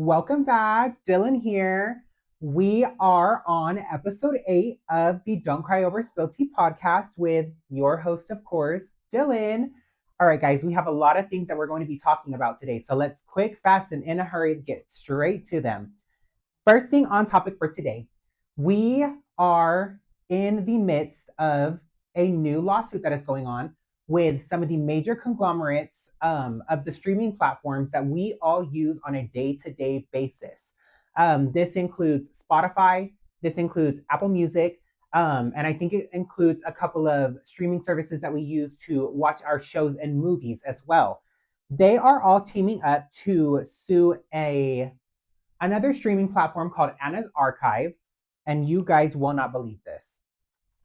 Welcome back. Dylan here. We are on episode 8 of the Don't Cry Over Spilled Tea podcast with your host, of course, Dylan. All right, guys, we have a lot of things that we're going to be talking about today. So let's quick, fast, and in a hurry get straight to them. First thing on topic for today, we are in the midst of a new lawsuit that is going on with some of the major conglomerates of the streaming platforms that we all use on a day to day basis. This includes Spotify, this includes Apple Music, and I think it includes a couple of streaming services that we use to watch our shows and movies as well. They are all teaming up to sue another streaming platform called Anna's Archive, and you guys will not believe this.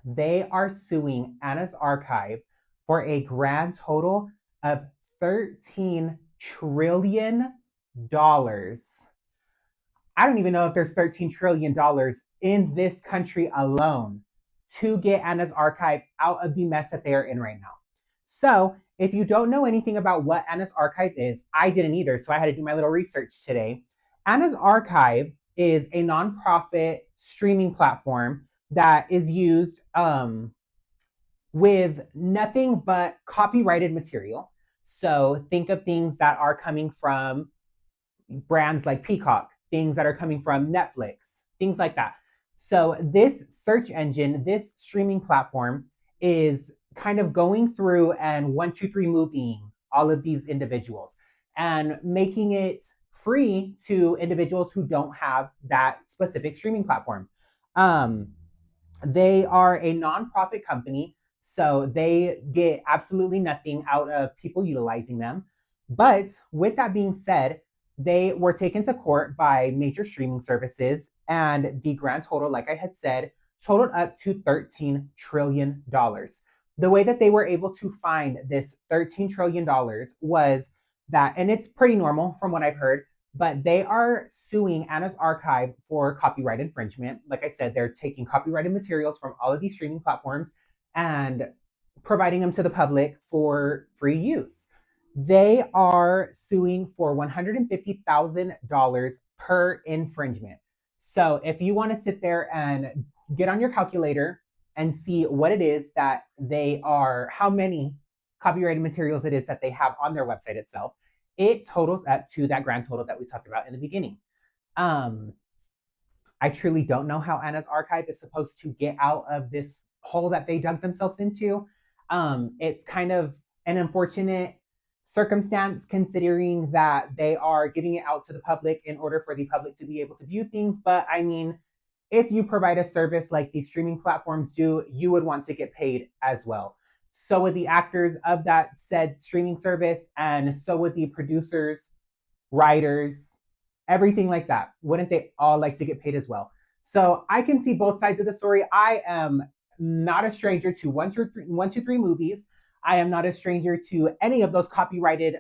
They are suing Anna's Archive for a grand total of $13 trillion. I don't even know if there's $13 trillion in this country alone to get Anna's Archive out of the mess that they are in right now. So, if you don't know anything about what Anna's Archive is, I didn't either, so I had to do my little research today. Anna's Archive is a nonprofit streaming platform that is used with nothing but copyrighted material. So think of things that are coming from brands like Peacock, things that are coming from Netflix, things like that. So this search engine, this streaming platform is kind of going through and one, two, three moving all of these individuals and making it free to individuals who don't have that specific streaming platform. Um, they are a nonprofit company, so they get absolutely nothing out of people utilizing them. But with that being said, they were taken to court by major streaming services, and the grand total, like I had said, totaled up to $13 trillion. The way that they were able to find this $13 trillion was that, and it's pretty normal from what I've heard, but they are suing Anna's Archive for copyright infringement. Like I said, they're taking copyrighted materials from all of these streaming platforms and providing them to the public for free use. They are suing for $150,000 per infringement. So if you want to sit there and get on your calculator and see what it is that they are, how many copyrighted materials it is that they have on their website itself, it totals up to that grand total that we talked about in the beginning. I truly don't know how Anna's Archive is supposed to get out of this hole that they dug themselves into. It's kind of an unfortunate circumstance considering that they are giving it out to the public in order for the public to be able to view things. But I mean, if you provide a service like these streaming platforms do, you would want to get paid as well. So would the actors of that said streaming service, and so would the producers, writers, everything like that. Wouldn't they all like to get paid as well? So I can see both sides of the story. I am not a stranger to one, two, three movies. I am not a stranger to any of those copyrighted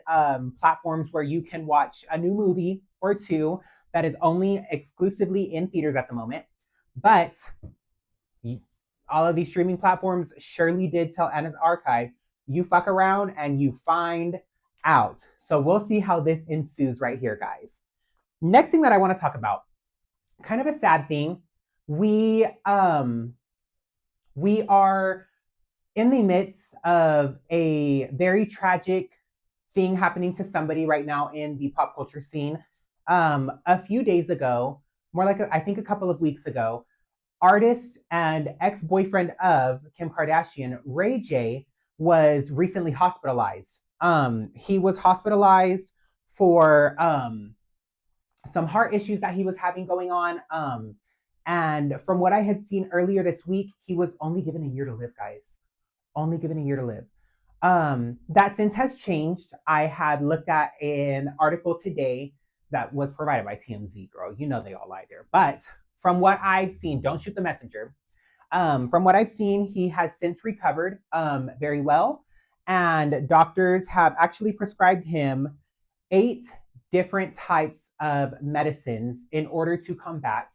platforms where you can watch a new movie or two that is only exclusively in theaters at the moment. But all of these streaming platforms surely did tell Anna's Archive, you fuck around and you find out. So we'll see how this ensues right here, guys. Next thing that I want to talk about, kind of a sad thing. We are in the midst of a very tragic thing happening to somebody right now in the pop culture scene. A few days ago, more like I think a couple of weeks ago, artist and ex-boyfriend of Kim Kardashian, Ray J, was recently hospitalized. He was hospitalized for some heart issues that he was having going on. And from what I had seen earlier this week, he was only given a year to live, guys. Only given a year to live. That since has changed. I had looked at an article today that was provided by TMZ, girl. You know they all lie there. But from what I've seen, don't shoot the messenger. From what I've seen, he has since recovered very well. And doctors have actually prescribed him 8 different types of medicines in order to combat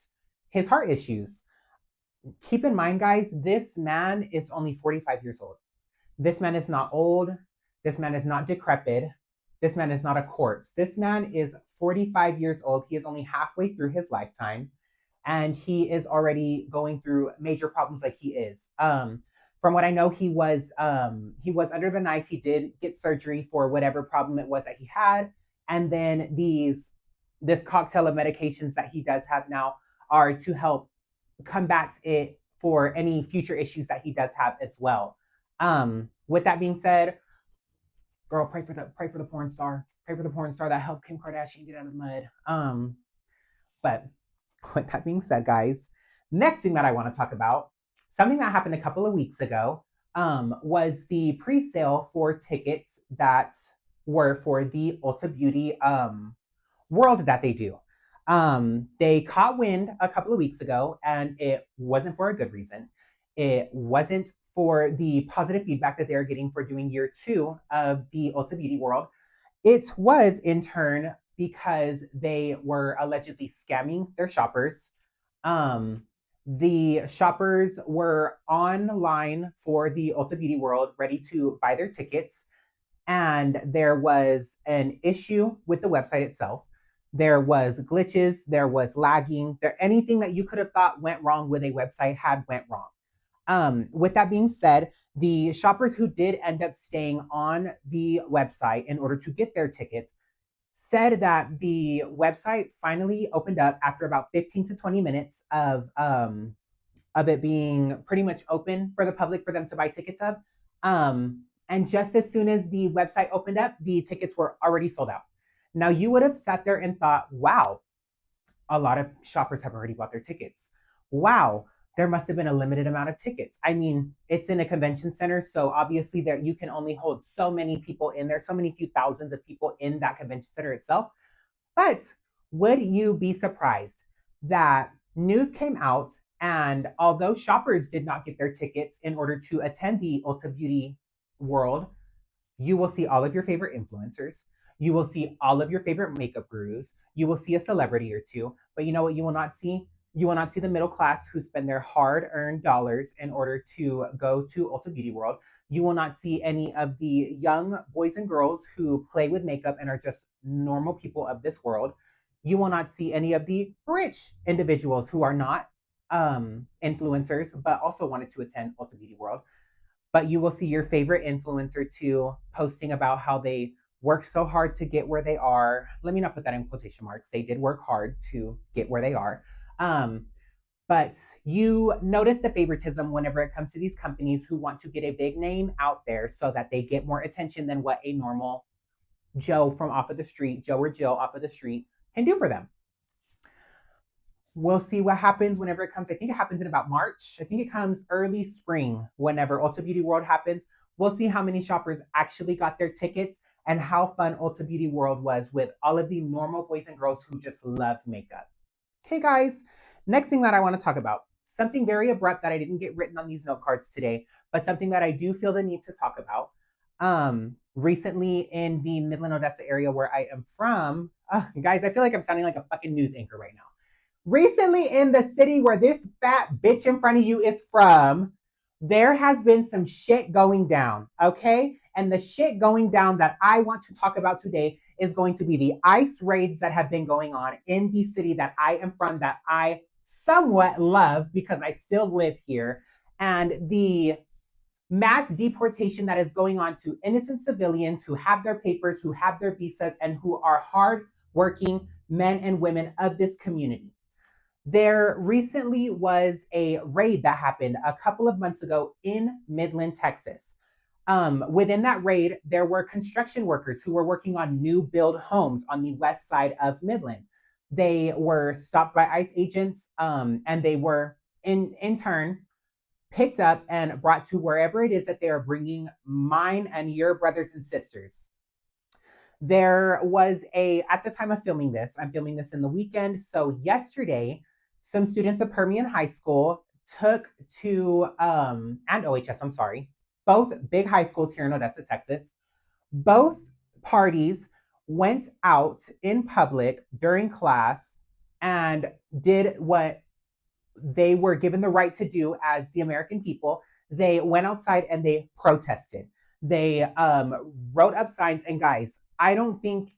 his heart issues. Keep in mind, guys, this man is only 45 years old. This man is not old. This man is not decrepit. This man is not a corpse. This man is 45 years old. He is only halfway through his lifetime, and he is already going through major problems like he is. From what I know, he was under the knife. He did get surgery for whatever problem it was that he had, and then this cocktail of medications that he does have now are to help combat it for any future issues that he does have as well. With that being said, girl, pray for the porn star. Pray for the porn star that helped Kim Kardashian get out of the mud. But with that being said, guys, next thing that I want to talk about, something that happened a couple of weeks ago, was the pre-sale for tickets that were for the Ulta Beauty world that they do. They caught wind a couple of weeks ago, and it wasn't for a good reason. It wasn't for the positive feedback that they're getting for doing year 2 of the Ulta Beauty World. It was in turn because they were allegedly scamming their shoppers. The shoppers were online for the Ulta Beauty World, ready to buy their tickets, and there was an issue with the website itself. There was glitches, there was lagging, anything that you could have thought went wrong with a website had went wrong. With that being said, the shoppers who did end up staying on the website in order to get their tickets said that the website finally opened up after about 15 to 20 minutes of it being pretty much open for the public for them to buy tickets of. And just as soon as the website opened up, the tickets were already sold out. Now, you would have sat there and thought, wow, a lot of shoppers have already bought their tickets. Wow, there must have been a limited amount of tickets. I mean, it's in a convention center, so obviously there you can only hold so many people in there, so many few thousands of people in that convention center itself. But would you be surprised that news came out, and although shoppers did not get their tickets in order to attend the Ulta Beauty World, you will see all of your favorite influencers. You will see all of your favorite makeup gurus. You will see a celebrity or two. But you know what you will not see? You will not see the middle class who spend their hard-earned dollars in order to go to Ulta Beauty World. You will not see any of the young boys and girls who play with makeup and are just normal people of this world. You will not see any of the rich individuals who are not influencers, but also wanted to attend Ulta Beauty World. But you will see your favorite influencer too posting about how they work so hard to get where they are. Let me not put that in quotation marks. They did work hard to get where they are. But you notice the favoritism whenever it comes to these companies who want to get a big name out there so that they get more attention than what a normal Joe from off of the street, Joe or Jill off of the street can do for them. We'll see what happens whenever it comes. I think it happens in about March. I think it comes early spring whenever Ulta Beauty World happens. We'll see how many shoppers actually got their tickets and how fun Ulta Beauty World was with all of the normal boys and girls who just love makeup. Okay, guys, next thing that I want to talk about, something very abrupt that I didn't get written on these note cards today, but something that I do feel the need to talk about. Recently in the Midland, Odessa area where I am from, guys, I feel like I'm sounding like a fucking news anchor right now. Recently in the city where this fat bitch in front of you is from, there has been some shit going down, okay? And the shit going down that I want to talk about today is going to be the ICE raids that have been going on in the city that I am from, that I somewhat love because I still live here, and the mass deportation that is going on to innocent civilians who have their papers, who have their visas, and who are hardworking men and women of this community. There recently was a raid that happened a couple of months ago in Midland, Texas. Within that raid, there were construction workers who were working on new build homes on the west side of Midland. They were stopped by ICE agents, and they were in turn picked up and brought to wherever it is that they are bringing mine and your brothers and sisters. There was at the time of filming this, I'm filming this in the weekend. So yesterday, some students of Permian High School took to, and OHS, I'm sorry, both big high schools here in Odessa, Texas. Both parties went out in public during class and did what they were given the right to do as the American people. They went outside and they protested. They wrote up signs. And guys, I don't think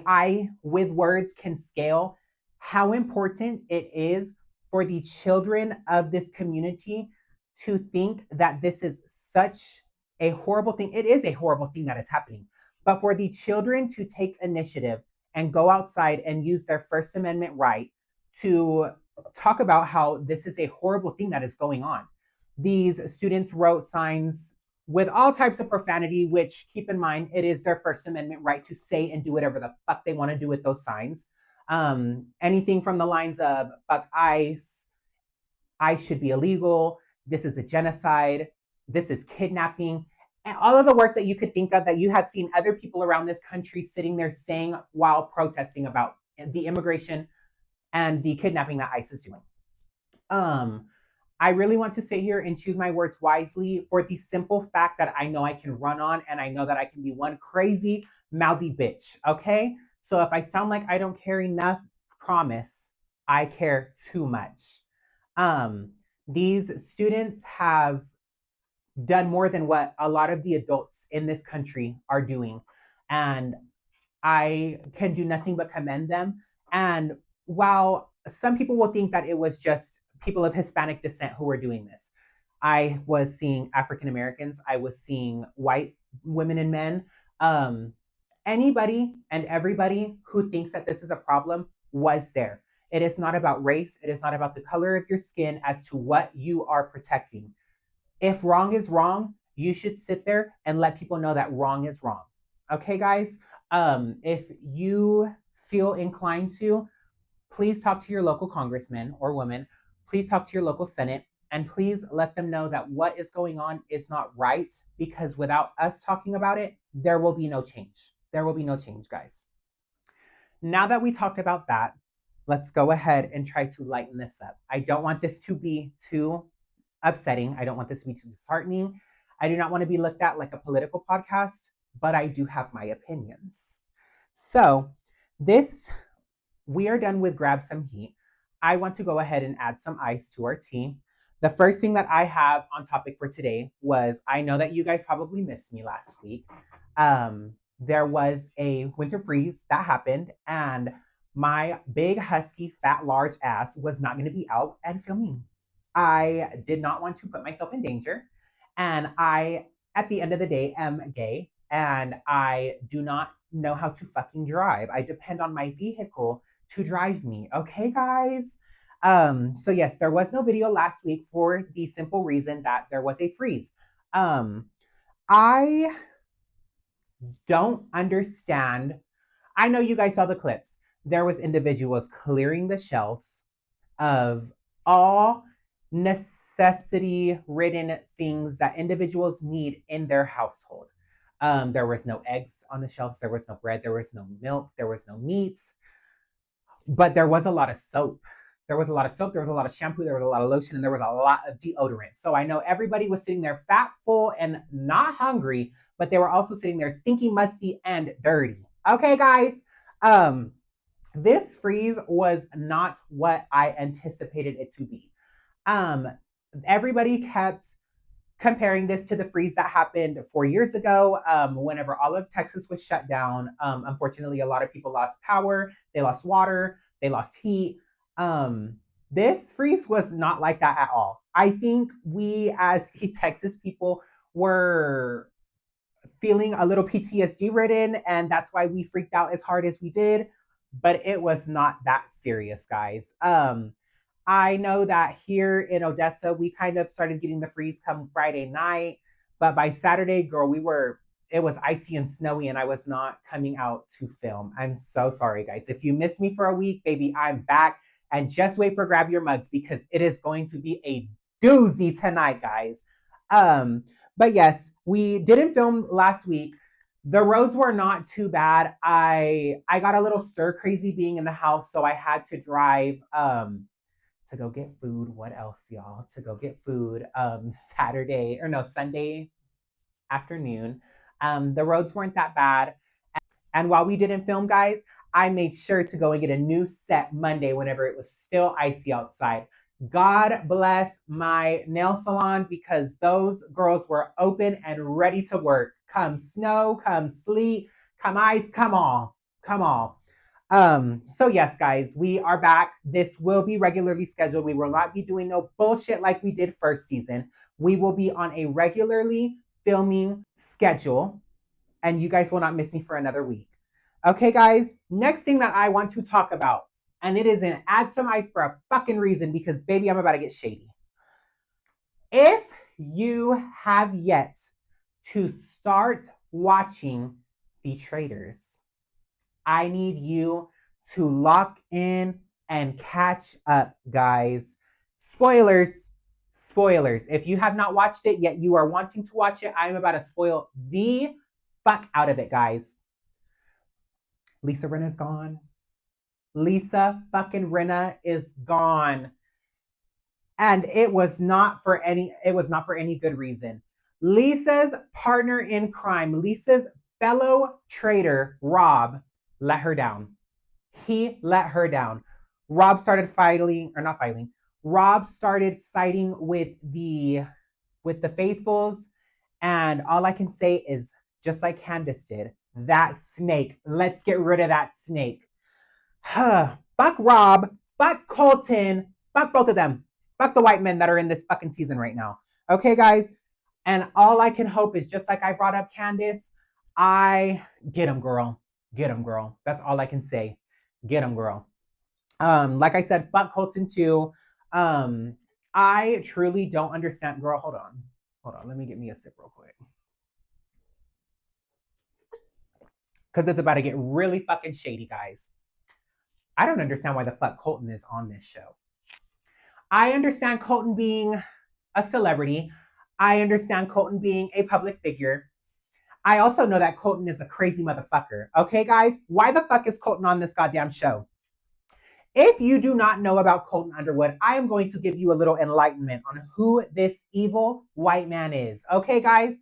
I with words can scale how important it is for the children of this community to think that this is such a horrible thing. It is a horrible thing that is happening. But for the children to take initiative and go outside and use their First Amendment right to talk about how this is a horrible thing that is going on. These students wrote signs with all types of profanity, which keep in mind, it is their First Amendment right to say and do whatever the fuck they want to do with those signs. Anything from the lines of fuck ICE should be illegal, this is a genocide, this is kidnapping, and all of the words that you could think of that you have seen other people around this country sitting there saying while protesting about the immigration and the kidnapping that ICE is doing. Um, I really want to sit here and choose my words wisely for the simple fact that I know I can run on and I know that I can be one crazy, mouthy bitch. Okay. So if I sound like I don't care enough, promise I care too much. Um, these students have done more than what a lot of the adults in this country are doing. And I can do nothing but commend them. And while some people will think that it was just people of Hispanic descent who were doing this, I was seeing African Americans, I was seeing white women and men. Um, Anybody and everybody who thinks that this is a problem was there. It is not about race, it is not about the color of your skin as to what you are protecting. If wrong is wrong, you should sit there and let people know that wrong is wrong. Okay, guys? If you feel inclined to, please talk to your local congressman or woman. Please talk to your local Senate and please let them know that what is going on is not right because without us talking about it, there will be no change. There will be no change, guys. Now that we talked about that, let's go ahead and try to lighten this up. I don't want this to be too upsetting. I don't want this to be too disheartening. I do not want to be looked at like a political podcast, but I do have my opinions. So, this, we are done with grab some heat. I want to go ahead and add some ice to our tea. The first thing that I have on topic for today was I know that you guys probably missed me last week. There was a winter freeze that happened, and my big, husky, fat, large ass was not going to be out and filming. I did not want to put myself in danger. And I, at the end of the day, am gay and I do not know how to fucking drive. I depend on my vehicle to drive me. Okay, guys? So yes, there was no video last week for the simple reason that there was a freeze. I don't understand. I know you guys saw the clips. There was individuals clearing the shelves of all necessity ridden things that individuals need in their household. There was no eggs on the shelves, there was no bread, there was no milk, there was no meat, but there was a lot of soap. There was a lot of soap, there was a lot of shampoo, there was a lot of lotion, and there was a lot of deodorant. So I know everybody was sitting there fat, full, and not hungry, but they were also sitting there stinky, musty, and dirty. Okay, guys? Um, this freeze was not what I anticipated it to be. Um, Everybody kept comparing this to the freeze that happened 4 years ago, whenever all of Texas was shut down. Unfortunately, a lot of people lost power, they lost water, they lost heat. This freeze was not like that at all. I think we, as the Texas people, were feeling a little PTSD ridden, and that's why we freaked out as hard as we did. But it was not that serious, guys. I know that here in Odessa, we kind of started getting the freeze come Friday night, but by Saturday, girl, it was icy and snowy, and I was not coming out to film. I'm so sorry, guys. If you missed me for a week, baby, I'm back. And just wait for Grab Your Mugs because it is going to be a doozy tonight, guys. Um, but yes, we didn't film last week. The roads were not too bad. I got a little stir crazy being in the house, so I had to drive to go get food. What else, y'all? To go get food Saturday or no, Sunday afternoon. The roads weren't that bad. And while we didn't film, guys, I made sure to go and get a new set Monday whenever it was still icy outside. God bless my nail salon because those girls were open and ready to work. Come snow, come sleet, come ice, come all. Come on. So yes, guys, we are back. This will be regularly scheduled. We will not be doing no bullshit like we did first season. We will be on a regularly filming schedule, and you guys will not miss me for another week. Okay, guys, next thing that I want to talk about, and it is an add some ice for a fucking reason because baby, I'm about to get shady. If you have yet to start watching The Traitors, I need you to lock in and catch up, guys. Spoilers, spoilers. If you have not watched it yet, you are wanting to watch it, I'm about to spoil the fuck out of it, guys. Lisa Rinna's gone. Lisa fucking Rinna is gone. And it was not for any good reason. Lisa's partner in crime, Lisa's fellow traitor, Rob, let her down. He let her down. Rob started fighting, or not fighting. Rob started siding with the faithfuls, and all I can say is just like Candace did, that snake. Let's get rid of that snake. Fuck Rob, fuck Colton, fuck both of them. Fuck the white men that are in this fucking season right now. Okay, guys? And all I can hope is just like I brought up Candace, I get him, girl. Get him, girl. That's all I can say. Get him, girl. Like I said, fuck Colton too. I truly don't understand. Girl, hold on. Hold on. Let me get me a sip real quick. Because it's about to get really fucking shady, guys. I don't understand why the fuck Colton is on this show. I understand Colton being a celebrity. I understand Colton being a public figure. I also know that Colton is a crazy motherfucker. Okay, guys? Why the fuck is Colton on this goddamn show? If you do not know about Colton Underwood, I am going to give you a little enlightenment on who this evil white man is. Okay, guys?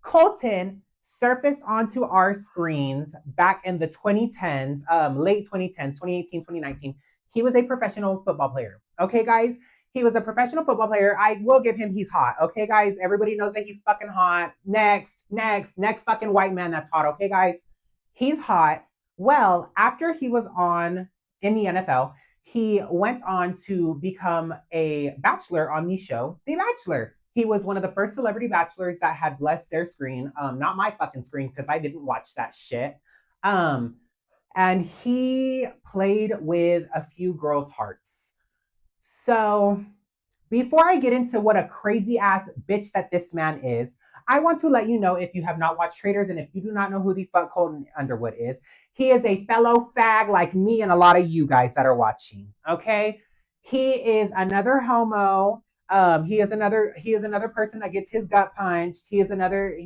Colton surfaced onto our screens back in the 2010s, late 2010s, 2018, 2019. He was a professional football player. Okay, guys? He was a professional football player. I will give him, he's hot. Okay, guys? Everybody knows that he's fucking hot. Next fucking white man that's hot. Okay, guys? He's hot. Well, after he was on in the NFL, he went on to become a bachelor on the show, The Bachelor. He was one of the first celebrity bachelors that had blessed their screen. Not my fucking screen because I didn't watch that shit. And he played with a few girls' hearts. So before I get into what a crazy ass bitch that this man is, I want to let you know, if you have not watched Traitors and if you do not know who the fuck Colton Underwood is, he is a fellow fag like me and a lot of you guys that are watching. Okay, he is another homo. He is another person that gets his gut punched. He is another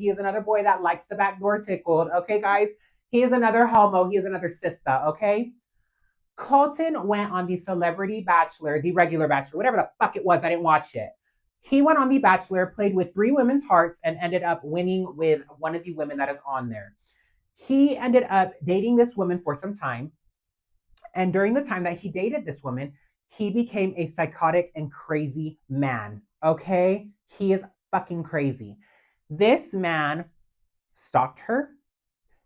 boy that likes the back door tickled. Okay, guys, he is another homo. He is another sister. Okay. Colton went on the Celebrity Bachelor, the regular Bachelor, whatever the fuck it was. I didn't watch it. He went on The Bachelor, played with 3 women's hearts, and ended up winning with one of the women that is on there. He ended up dating this woman for some time. And during the time that he dated this woman, he became a psychotic and crazy man. Okay? He is fucking crazy. This man stalked her.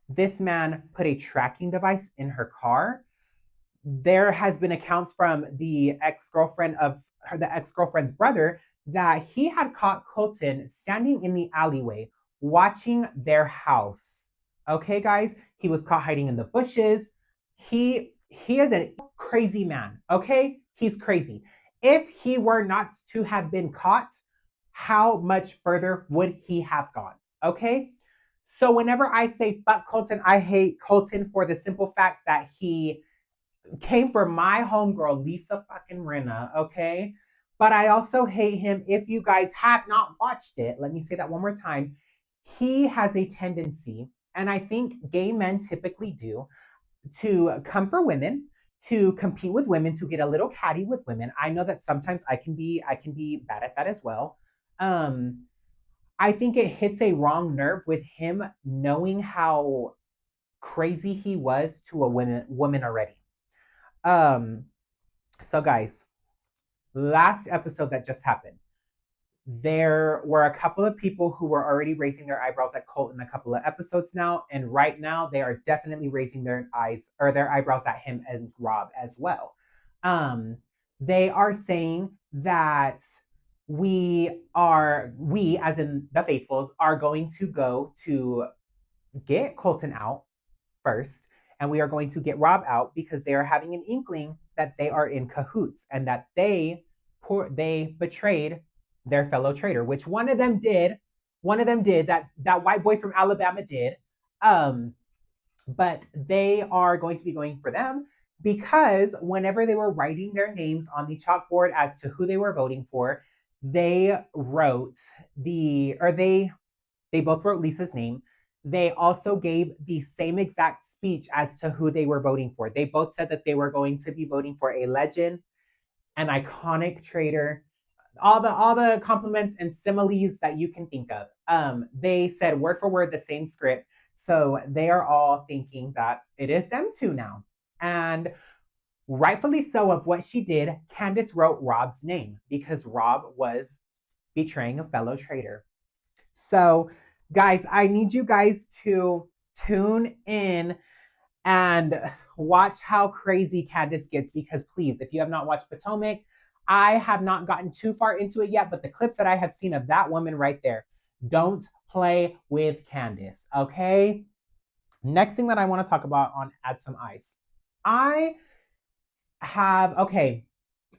This man put a tracking device in her car. There has been accounts from the ex-girlfriend's brother that he had caught Colton standing in the alleyway watching their house. Okay, guys, he was caught hiding in the bushes. He is a crazy man. Okay, he's crazy. If he were not to have been caught, how much further would he have gone? Okay, so whenever I say fuck Colton, I hate Colton for the simple fact that he came for my homegirl, Lisa fucking Rinna, okay? But I also hate him. If you guys have not watched it, let me say that one more time. He has a tendency, and I think gay men typically do, to come for women, to compete with women, to get a little catty with women. I know that sometimes I can be bad at that as well. I think it hits a wrong nerve with him knowing how crazy he was to a woman already. So guys, last episode that just happened, there were a couple of people who were already raising their eyebrows at Colt in a couple of episodes now, and right now they are definitely raising their eyes or their eyebrows at him and Rob as well. Um, they are saying that we as in the faithfuls are going to go to get Colton out first, and we are going to get Rob out because they are having an inkling that they are in cahoots and that they betrayed their fellow traitor, which one of them did. One of them did that white boy from Alabama did. Um, but they are going to be going for them because whenever they were writing their names on the chalkboard as to who they were voting for, they wrote they both wrote Lisa's name. They also gave the same exact speech as to who they were voting for. They both said that they were going to be voting for a legend, an iconic traitor, all the compliments and similes that you can think of. They said word for word the same script, so they are all thinking that it is them two now, and rightfully so. Of what she did, Candace wrote Rob's name because Rob was betraying a fellow traitor. So, guys, I need you guys to tune in and watch how crazy Candace gets because please, if you have not watched Potomac, I have not gotten too far into it yet, but the clips that I have seen of that woman right there, don't play with Candace, okay? Next thing that I want to talk about on Add Some Ice. Okay,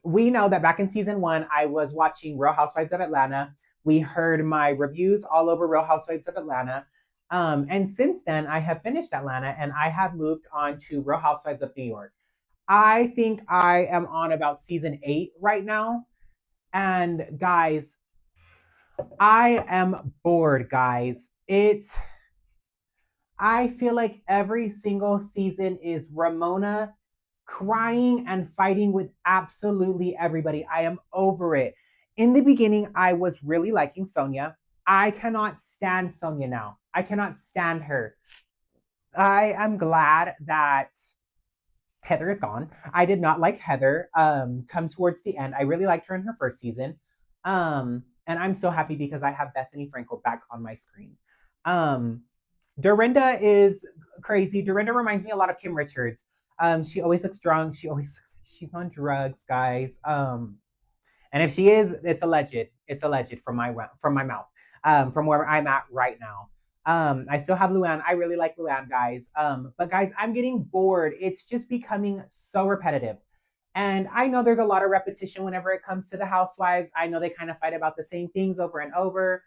we know that back in season 1, I was watching Real Housewives of Atlanta. We heard my reviews all over Real Housewives of Atlanta. And since then, I have finished Atlanta and I have moved on to Real Housewives of New York. I think I am on about season 8 right now. And guys, I am bored, guys. I feel like every single season is Ramona crying and fighting with absolutely everybody. I am over it. In the beginning, I was really liking Sonia. I cannot stand Sonia now. I cannot stand her. I am glad that Heather is gone. I did not like Heather come towards the end. I really liked her in her first season. And I'm so happy because I have Bethany Frankel back on my screen. Dorinda is crazy. Dorinda reminds me a lot of Kim Richards. She always looks drunk. She's on drugs, guys. And if she is, it's alleged. It's alleged from my mouth. From where I'm at right now. I still have Luann. I really like Luann, guys. But guys, I'm getting bored. It's just becoming so repetitive. And I know there's a lot of repetition whenever it comes to the housewives. I know they kind of fight about the same things over and over,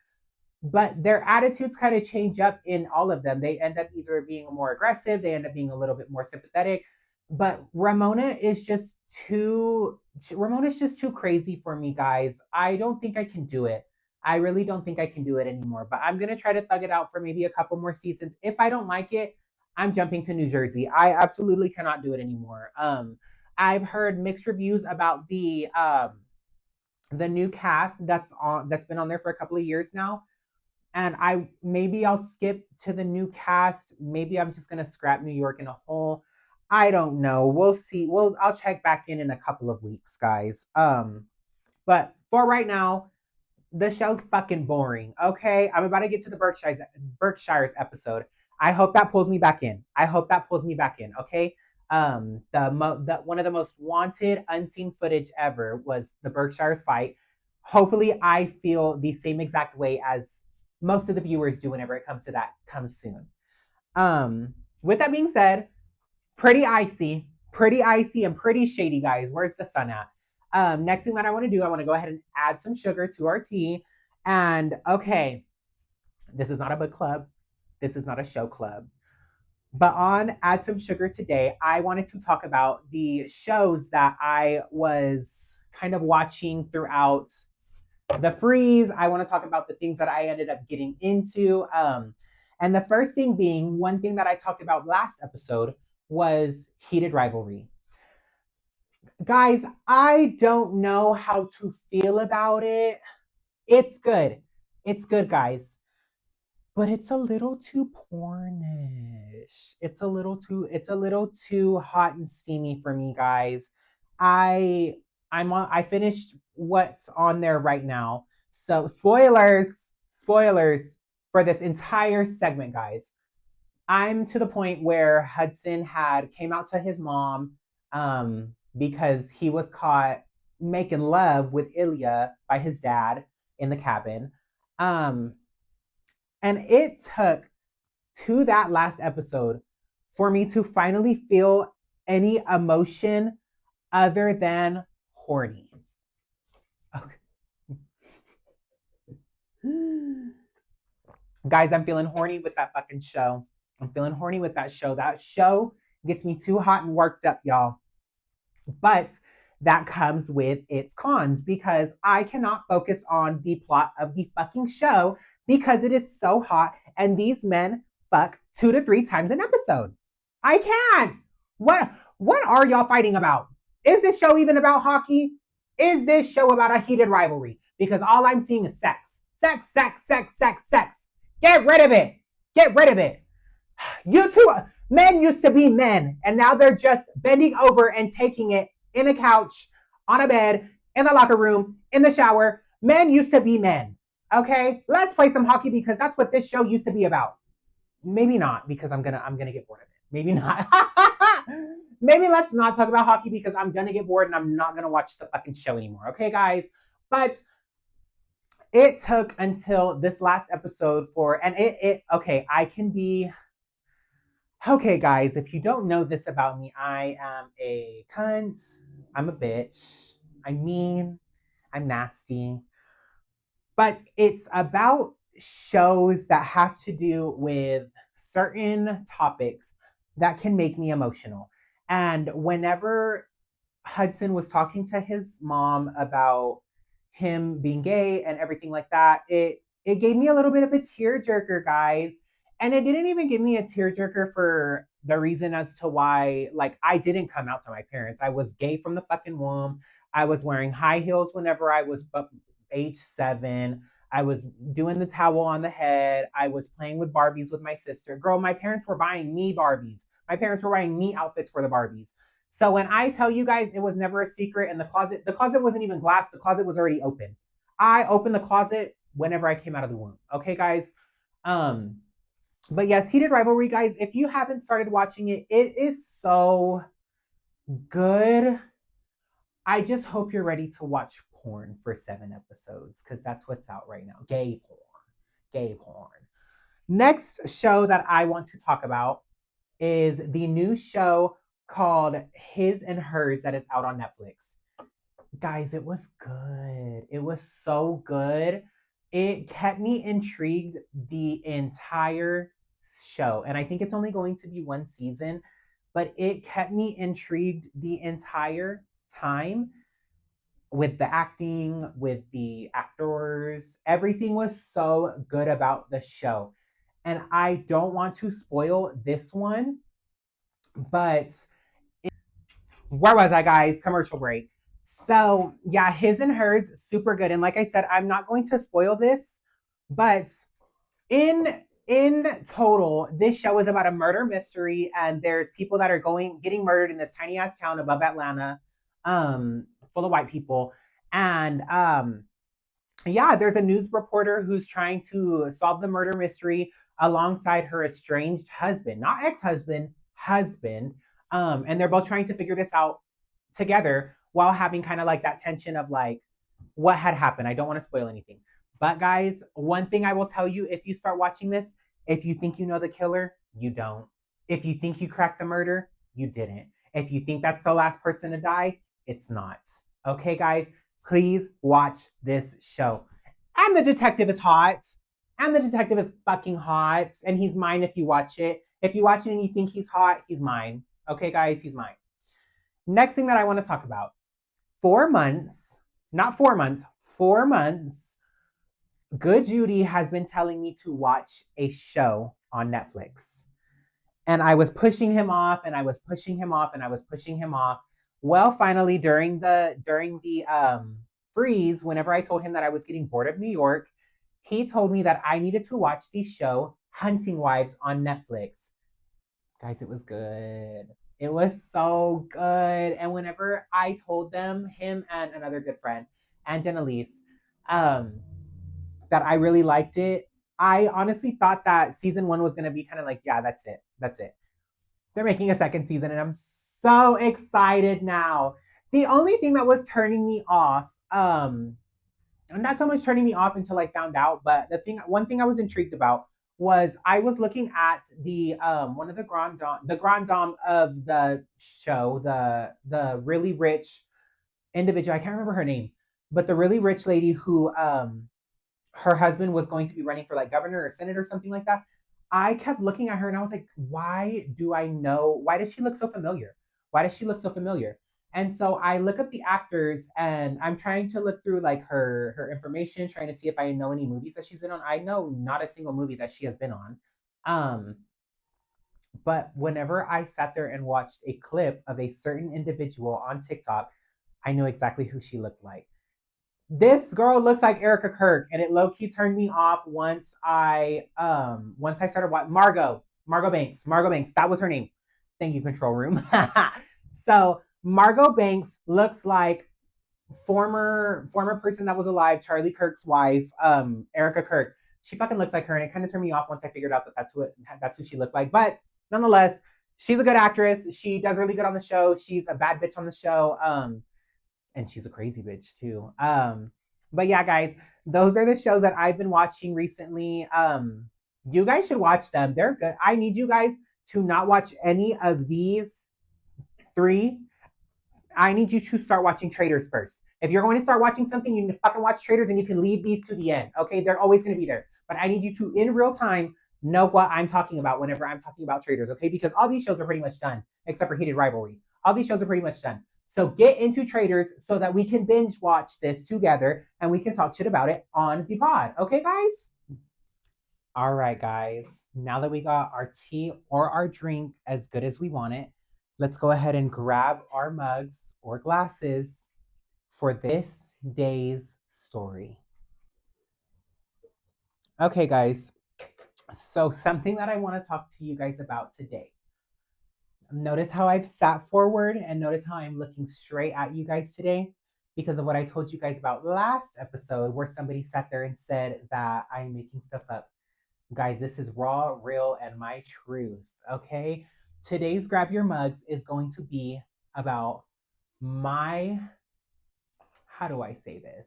but their attitudes kind of change up in all of them. They end up either being more aggressive, they end up being a little bit more sympathetic. But Ramona's just too crazy for me, guys. I don't think I can do it. I really don't think I can do it anymore. But I'm gonna try to thug it out for maybe a couple more seasons. If I don't like it, I'm jumping to New Jersey. I absolutely cannot do it anymore. I've heard mixed reviews about the new cast that's been on there for a couple of years now, and I'll skip to the new cast. Maybe I'm just gonna scrap New York in a whole. I don't know. We'll see. I'll check back in a couple of weeks, guys. But for right now, the show's fucking boring. Okay, I'm about to get to the Berkshires episode. I hope that pulls me back in. I hope that pulls me back in. Okay. The one of the most wanted unseen footage ever was the Berkshires fight. Hopefully, I feel the same exact way as most of the viewers do whenever it comes to that comes soon. With that being said, pretty icy and pretty shady, guys. Where's the sun at? Next thing that I want to do, I want to go ahead and add some sugar to our tea. And okay, this is not a book club. This is not a show club. But on Add Some Sugar today, I wanted to talk about the shows that I was kind of watching throughout the freeze. I want to talk about the things that I ended up getting into. And the first thing being, one thing that I talked about last episode was Heated Rivalry. Guys, I don't know how to feel about it. It's good. It's good, guys. But it's a little too pornish. It's a little too hot and steamy for me, guys. I finished what's on there right now. So spoilers for this entire segment, guys. I'm to the point where Hudson had came out to his mom because he was caught making love with Ilya by his dad in the cabin. Um, and it took to that last episode for me to finally feel any emotion other than horny. Okay. Guys, I'm feeling horny with that fucking show. I'm feeling horny with that show. That show gets me too hot and worked up, y'all. But that comes with its cons because I cannot focus on the plot of the fucking show because it is so hot and these men fuck 2 to 3 times an episode. I can't. What are y'all fighting about? Is this show even about hockey? Is this show about a heated rivalry? Because all I'm seeing is sex. Sex, sex, sex, sex, sex. Get rid of it. Get rid of it. You two men used to be men, and now they're just bending over and taking it in a couch, on a bed, in the locker room, in the shower. Men used to be men. Okay? Let's play some hockey because that's what this show used to be about. Maybe not, because I'm gonna get bored of it. Maybe not. Maybe let's not talk about hockey because I'm gonna get bored and I'm not gonna watch the fucking show anymore. Okay, guys? But it took until this last episode for and it okay, I can be okay, guys, if you don't know this about me, I am a cunt. I'm a bitch. I'm mean. I'm nasty. But it's about shows that have to do with certain topics that can make me emotional. And whenever Hudson was talking to his mom about him being gay and everything like that, it gave me a little bit of a tearjerker, guys. And it didn't even give me a tearjerker for the reason as to why, like, I didn't come out to my parents. I was gay from the fucking womb. I was wearing high heels whenever I was age 7. I was doing the towel on the head. I was playing with Barbies with my sister. Girl, my parents were buying me Barbies. My parents were buying me outfits for the Barbies. So when I tell you guys it was never a secret and the closet wasn't even glass, the closet was already open. I opened the closet whenever I came out of the womb. Okay, guys? Um, but yes, Heated Rivalry, guys, if you haven't started watching it, it is so good. I just hope you're ready to watch porn for 7 episodes because that's what's out right now. Gay porn. Gay porn. Next show that I want to talk about is the new show called His and Hers that is out on Netflix. Guys, it was good. It was so good. It kept me intrigued the entire show. And I think it's only going to be 1 season, but it kept me intrigued the entire time with the acting, with the actors. Everything was so good about the show. And I don't want to spoil this one, but where was I, guys? Commercial break. So, yeah, His and Hers, super good. And like I said, I'm not going to spoil this, but in total, this show is about a murder mystery, and there's people that are getting murdered in this tiny ass town above Atlanta, full of white people. And yeah, there's a news reporter who's trying to solve the murder mystery alongside her estranged husband, not ex-husband, husband. And they're both trying to figure this out together while having kind of like that tension of like what had happened. I don't want to spoil anything. But guys, one thing I will tell you if you start watching this, if you think you know the killer, you don't. If you think you cracked the murder, you didn't. If you think that's the last person to die, it's not. Okay, guys, please watch this show. And the detective is hot. And the detective is fucking hot. And he's mine if you watch it. If you watch it and you think he's hot, he's mine. Okay, guys, he's mine. Next thing that I want to talk about 4 months, not 4 months, 4 months, Good Judy has been telling me to watch a show on Netflix. And I was pushing him off and I was pushing him off and I was pushing him off. Well, finally, during the freeze, whenever I told him that I was getting bored of New York, he told me that I needed to watch the show Hunting Wives on Netflix. Guys, it was good. It was so good. And whenever I told them, him and another good friend, and Annalise, um, that I really liked it. I honestly thought that season one was gonna be kind of like, yeah, that's it. That's it. They're making a second season, and I'm so excited now. The only thing that was turning me off, not so much turning me off until I found out, but one thing I was intrigued about was I was looking at the one of the grand dame of the show, the really rich individual. I can't remember her name, but the really rich lady who her husband was going to be running for like governor or senate or something like that. I kept looking at her and I was like, why do I know? Why does she look so familiar? Why does she look so familiar? And so I look up the actors and I'm trying to look through like her information, trying to see if I know any movies that she's been on. I know not a single movie that she has been on. Um, but whenever I sat there and watched a clip of a certain individual on TikTok, I knew exactly who she looked like. This girl looks like Erica Kirk, and it low key turned me off once I started watching Margot Banks. That was her name. Thank you, control room. So Margot Banks looks like former person that was alive, Charlie Kirk's wife, Erica Kirk. She fucking looks like her, and it kind of turned me off once I figured out that that's who she looked like. But nonetheless, she's a good actress. She does really good on the show. She's a bad bitch on the show. And she's a crazy bitch too. But yeah, guys, those are the shows that I've been watching recently. You guys should watch them. They're good. I need you guys to not watch any of these three. I need you to start watching Traders first. If you're going to start watching something, you need to fucking watch Traders and you can leave these to the end. Okay, they're always going to be there. But I need you to, in real time, know what I'm talking about whenever I'm talking about Traders. Okay, because all these shows are pretty much done, except for Heated Rivalry. All these shows are pretty much done. So get into Traders so that we can binge watch this together and we can talk shit about it on the pod. Okay, guys? All right, guys. Now that we got our tea or our drink as good as we want it, let's go ahead and grab our mugs or glasses for this day's story. Okay, guys. So, something that I want to talk to you guys about today. Notice how I've sat forward and notice how I'm looking straight at you guys today because of what I told you guys about last episode, where somebody sat there and said that I'm making stuff up. Guys, this is raw, real, and my truth. Okay. Today's Grab Your Mugs is going to be about my, how do I say this?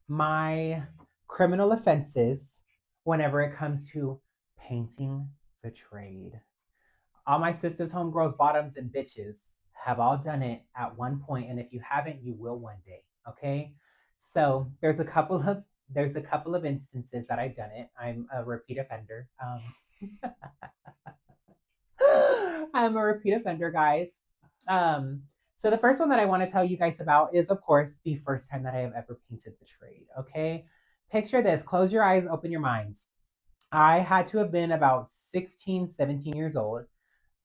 My criminal offenses whenever it comes to painting the trade. All my sisters, homegirls, bottoms, and bitches have all done it at one point, and if you haven't, you will one day. Okay, so there's a couple of instances that I've done it. I'm a repeat offender. I'm a repeat offender, guys. So the first one that I want to tell you guys about is, of course, the first time that I have ever painted the trade. Okay, picture this. Close your eyes, open your minds. I had to have been about 16, 17 years old.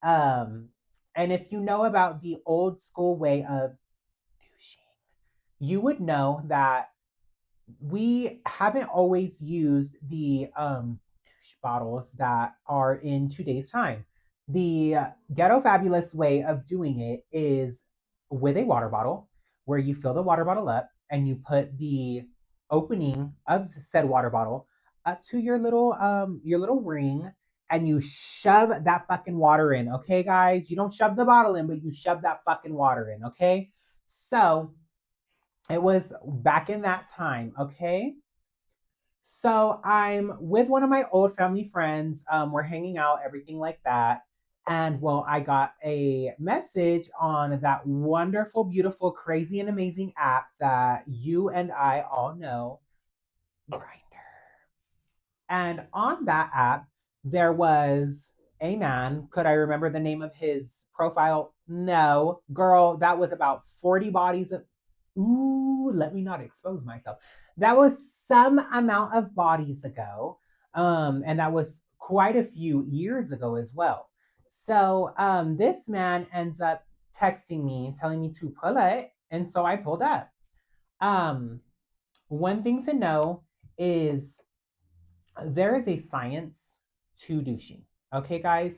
Um, and if you know about the old school way of douching, you would know that we haven't always used the douche bottles that are in today's time. The ghetto fabulous way of doing it is with a water bottle, where you fill the water bottle up and you put the opening of said water bottle up to your little ring and you shove that fucking water in. Okay, guys, you don't shove the bottle in, but you shove that fucking water in. Okay, so it was back in that time. Okay, so I'm with one of my old family friends. We're hanging out, everything like that. And well, I got a message on that wonderful, beautiful, crazy, and amazing app that you and I all know, Grindr. And on that app, there was a man. Could I remember the name of his profile? No. Girl, that was about 40 bodies of. Ooh, let me not expose myself. That was some amount of bodies ago. And that was quite a few years ago as well. So this man ends up texting me, telling me to pull it. And so I pulled up. Um, One thing to know is there is a science to douching. Okay, guys?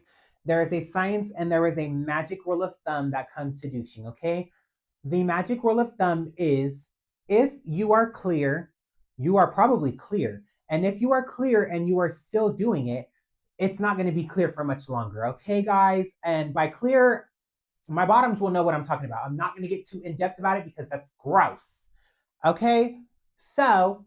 There is a science and there is a magic rule of thumb that comes to douching. Okay? The magic rule of thumb is if you are clear, you are probably clear. And if you are clear and you are still doing it, it's not going to be clear for much longer. Okay, guys? And by clear, my bottoms will know what I'm talking about. I'm not going to get too in depth about it because that's gross. Okay? So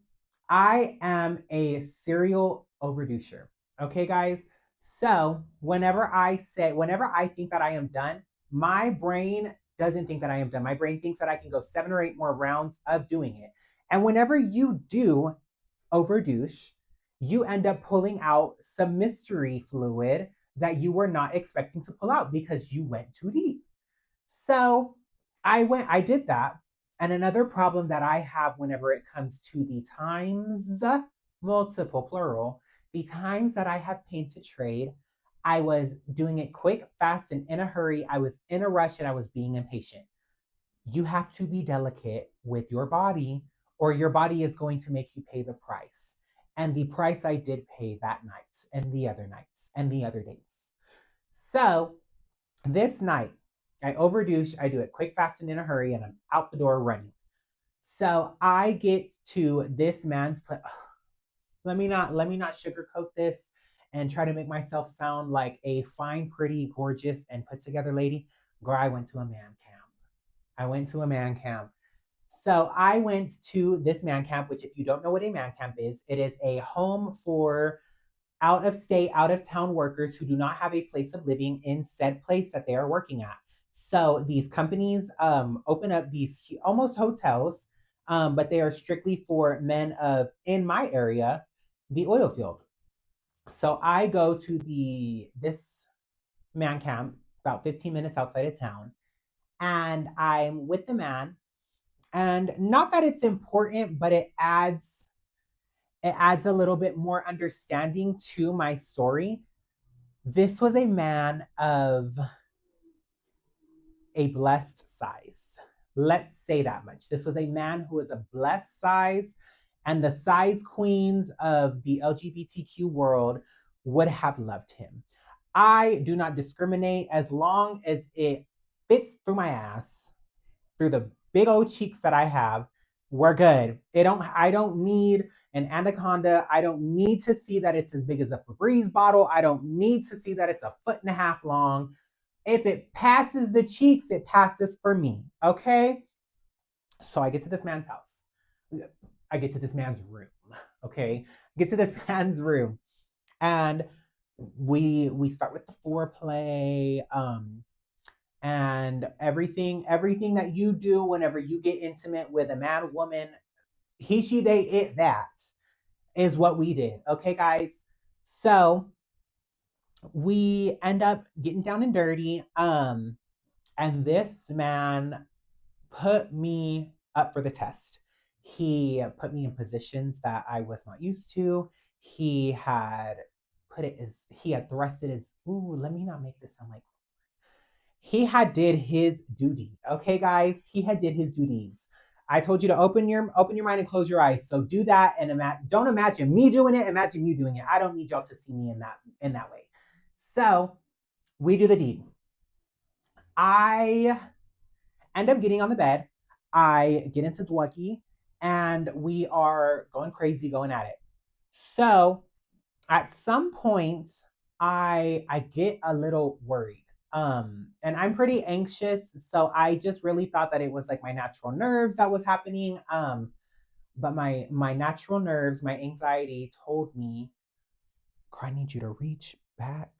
I am a serial overdosher. Okay, guys? So whenever I think that I am done, my brain doesn't think that I am done. My brain thinks that I can go 7 or 8 more rounds of doing it. And whenever you do overdouche, you end up pulling out some mystery fluid that you were not expecting to pull out because you went too deep. So I did that. And another problem that I have whenever it comes to the times, multiple plural, the times that I have painted trade, I was doing it quick, fast, and in a hurry. I was in a rush and I was being impatient. You have to be delicate with your body, or your body is going to make you pay the price. And the price I did pay that night, and the other nights, and the other days. So this night, I overdouche, I do it quick, fast, and in a hurry, and I'm out the door running. So I get to this man's place. Let me not sugarcoat this and try to make myself sound like a fine, pretty, gorgeous, and put together lady. Girl, I went to a man camp. I went to a man camp. So I went to this man camp, which, if you don't know what a man camp is, it is a home for out of state, out of town workers who do not have a place of living in said place that they are working at. So these companies open up these almost hotels, but they are strictly for men of, in my area, the oil field. So I go to this man camp about 15 minutes outside of town, and I'm with the man. And not that it's important, but it adds a little bit more understanding to my story. This was a man of a blessed size. Let's say that much. This was a man who was a blessed size, and the size queens of the LGBTQ world would have loved him. I do not discriminate as long as it fits through my ass, through the big old cheeks that I have. We're good. I don't need an anaconda. I don't need to see that it's as big as a Febreze bottle. I don't need to see that it's a foot and a half long. If it passes the cheeks, it passes for me. Okay? So I get to this man's house. I get to this man's room. Okay? I get to this man's room. And we start with the foreplay. And everything that you do whenever you get intimate with a man, woman, he, she, they, it, that is what we did. Okay, guys? So we end up getting down and dirty. And this man put me up for the test. He put me in positions that I was not used to. He had thrusted his, ooh, let me not make this sound like, he had did his duty. Okay, guys, he had did his duties. I told you to open your mind and close your eyes. So do that, and don't imagine me doing it. Imagine you doing it. I don't need y'all to see me in that way. So we do the deed. I end up getting on the bed. I get into Dwuggy, and we are going crazy, going at it. So at some point, I get a little worried. And I'm pretty anxious, so I just really thought that it was like my natural nerves that was happening. But my natural nerves, my anxiety told me, I need you to reach back,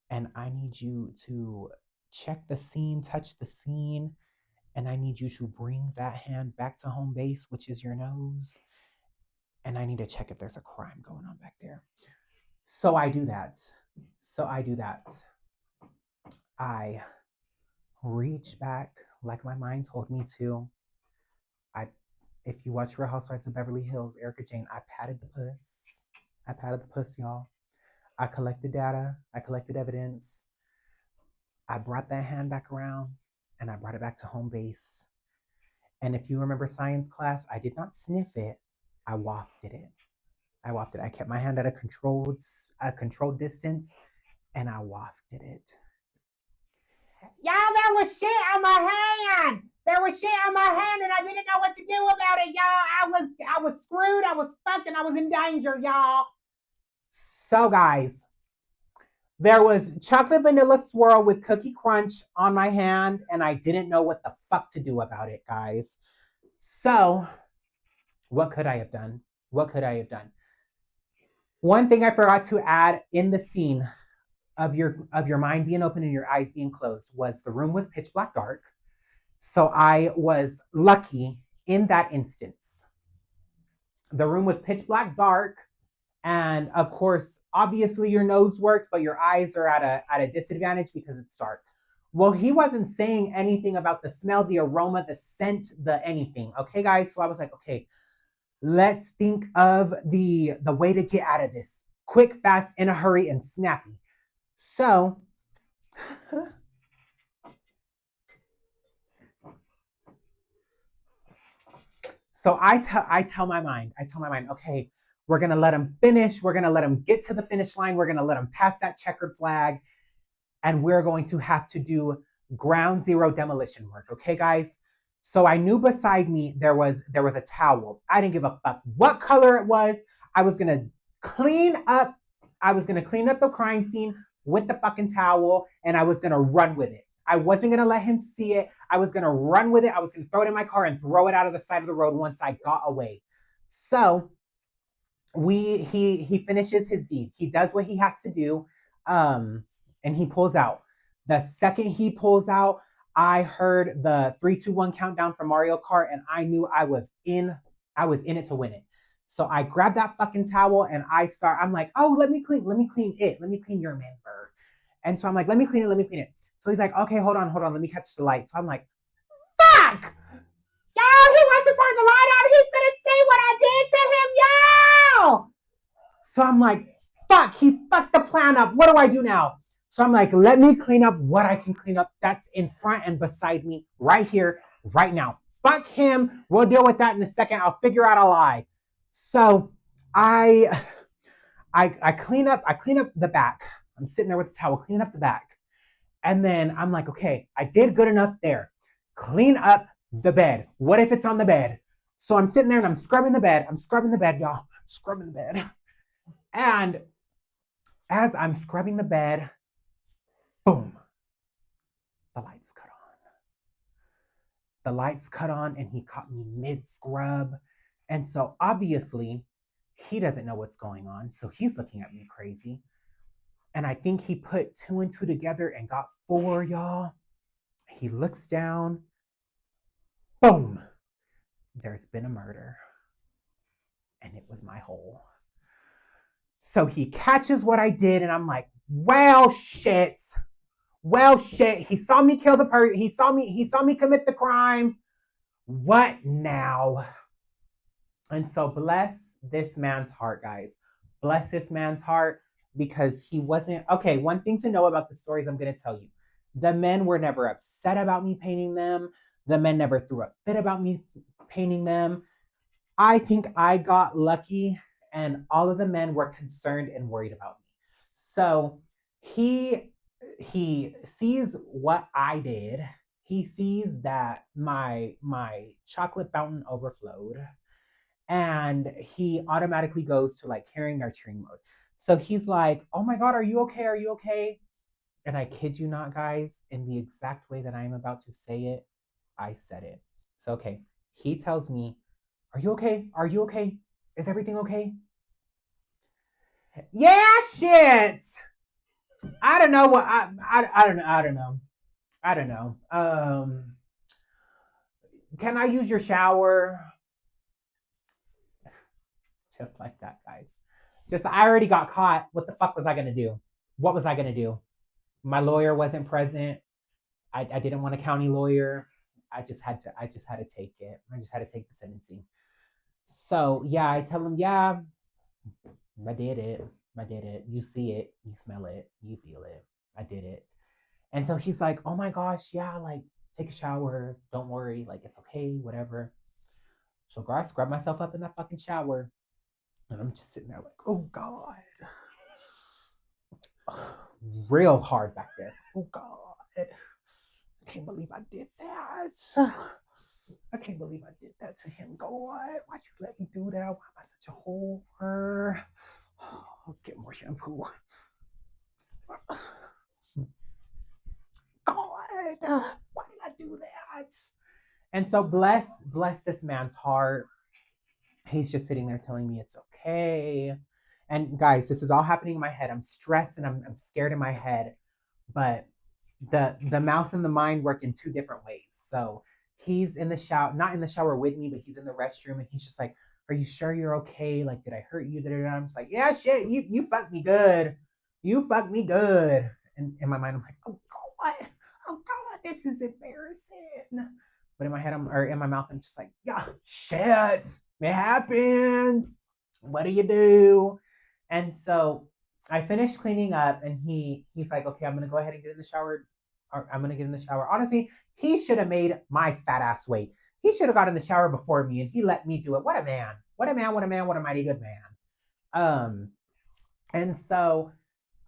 and I need you to check the scene, touch the scene, and I need you to bring that hand back to home base, which is your nose, and I need to check if there's a crime going on back there. So I do that. I reach back like my mind told me to. I, if you watch Real Housewives of Beverly Hills, Erica Jane, I patted the puss. I patted the puss, y'all. I collected data. I collected evidence. I brought that hand back around, and I brought it back to home base. And if you remember science class, I did not sniff it. I wafted it. I kept my hand at a controlled distance, and I wafted it. Y'all, there was shit on my hand. There was shit on my hand and I didn't know what to do about it, y'all. I was screwed. I was fucked and I was in danger, y'all. So guys, there was chocolate vanilla swirl with cookie crunch on my hand and I didn't know what the fuck to do about it, guys. So, what could I have done? What could I have done? One thing I forgot to add in the scene of your mind being open and your eyes being closed was the room was pitch black dark. So I was lucky in that instance. The room was pitch black dark, and of course, obviously your nose works, but your eyes are at a disadvantage because it's dark. Well, he wasn't saying anything about the smell, the aroma, the scent, the anything. Okay, guys. So I was like, okay, let's think of the way to get out of this. Quick, fast, in a hurry, and snappy. So So I tell my mind, okay, we're gonna let him finish. We're gonna let him get to the finish line. We're gonna let him pass that checkered flag, and we're going to have to do ground zero demolition work. Okay, guys. So I knew beside me there was a towel. I didn't give a fuck what color it was. I was gonna clean up. I was gonna clean up the crime scene with the fucking towel, and I was gonna run with it. I wasn't gonna let him see it. I was gonna run with it. I was gonna throw it in my car and throw it out of the side of the road once I got away. So he finishes his deed. He does what he has to do, and he pulls out. The second he pulls out, I heard the 3, 2, 1 countdown from Mario Kart, and I knew I was in it to win it. So I grabbed that fucking towel and I'm like, oh, let me clean it. Let me clean your man bird. And so I'm like, let me clean it, let me clean it. So he's like, okay, hold on, let me catch the light. So I'm like, fuck! Y'all, he wants to burn the light out. He's gonna see what I did to him, y'all! So I'm like, fuck, he fucked the plan up. What do I do now? So I'm like, let me clean up what I can clean up that's in front and beside me right here, right now. Fuck him. We'll deal with that in a second. I'll figure out a lie. So I I clean up the back. I'm sitting there with the towel, cleaning up the back. And then I'm like, okay, I did good enough there. Clean up the bed. What if it's on the bed? So I'm sitting there and I'm scrubbing the bed. I'm scrubbing the bed, y'all. I'm scrubbing the bed. And as I'm scrubbing the bed, boom, the lights cut on. The lights cut on and he caught me mid scrub. And so obviously, he doesn't know what's going on. So he's looking at me crazy. And I think he put 2 and 2 together and got 4, y'all. He looks down. Boom. There's been a murder. And it was my hole. So he catches what I did, and I'm like, well, shit. Well, shit. He saw me kill the person. He saw me commit the crime. What now? And so bless this man's heart, guys. Bless this man's heart because he wasn't okay. One thing to know about the stories I'm going to tell you: the men were never upset about me painting them. The men never threw a fit about me painting them. I think I got lucky, and all of the men were concerned and worried about me. So he sees what I did. He sees that my chocolate fountain overflowed, and he automatically goes to like caring nurturing mode. So he's like, "Oh my god, are you okay? Are you okay?" And I kid you not, guys, in the exact way that I'm about to say it, I said it. So okay, he tells me, "Are you okay? Are you okay? Is everything okay?" Yeah, shit. I don't know what I don't know. I don't know. I don't know. Can I use your shower? Just like that, guys. Just I already got caught. What the fuck was I gonna do? What was I gonna do? My lawyer wasn't present. I didn't want a county lawyer. I just had to take it. I just had to take the sentencing. So yeah, I tell him, yeah, I did it. I did it. You see it, you smell it, you feel it. I did it. And so he's like, oh my gosh, yeah, like take a shower. Don't worry, like it's okay, whatever. So I scrub myself up in that fucking shower. And I'm just sitting there like, oh God. Real hard back there. Oh God. I can't believe I did that. I can't believe I did that to him. God, why'd you let me do that? Why am I such a whore? I'll get more shampoo. God, why did I do that? And so bless this man's heart. He's just sitting there telling me it's okay. And guys, this is all happening in my head. I'm stressed and I'm scared in my head. But the mouth and the mind work in two different ways. So he's in the shower, not in the shower with me, but he's in the restroom and he's just like, "Are you sure you're okay? Like, did I hurt you?" I'm just like, "Yeah, shit, you fucked me good. You fucked me good." And in my mind, I'm like, "Oh God, oh God, this is embarrassing." But in my head, or in my mouth, I'm just like, "Yeah, shit, it happens. What do you do?" And so I finished cleaning up, and he's like, "Okay, I'm gonna go ahead and get in the shower. Or I'm gonna get in the shower." Honestly, he should have made my fat ass wait. He should have got in the shower before me, and he let me do it. What a man! What a man! What a man! What a mighty good man. Um, and so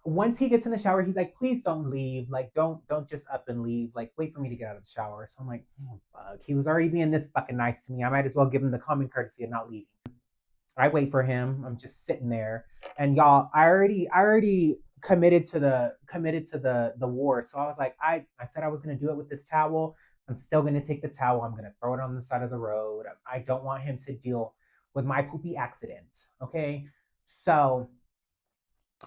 once he gets in the shower, he's like, "Please don't leave. Like, don't just up and leave. Like, wait for me to get out of the shower." So I'm like, "Oh fuck." He was already being this fucking nice to me. I might as well give him the common courtesy of not leaving. I wait for him. I'm just sitting there, and y'all, I already committed to the war. So I was like, I said I was gonna do it with this towel. I'm still gonna take the towel. I'm gonna throw it on the side of the road. I don't want him to deal with my poopy accident. Okay, so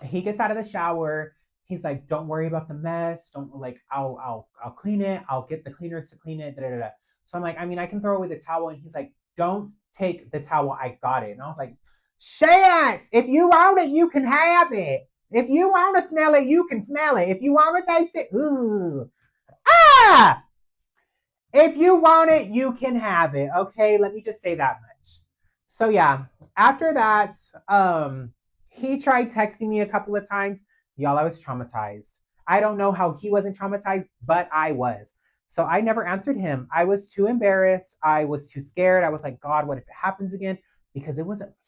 he gets out of the shower. He's like, "Don't worry about the mess. Don't like, I'll clean it. I'll get the cleaners to clean it." Da, da, da, da. So I'm like, I mean, I can throw away the towel. And he's like, "Don't take the towel. I got it." And I was like, "Shit! If you want it, you can have it. If you want to smell it, you can smell it. If you want to taste it, ooh, ah! If you want it, you can have it." Okay, let me just say that much. So yeah, after that, he tried texting me a couple of times. Y'all, I was traumatized. I don't know how he wasn't traumatized, but I was. So I never answered him. I was too embarrassed. I was too scared. I was like, "God, what if it happens again?" Because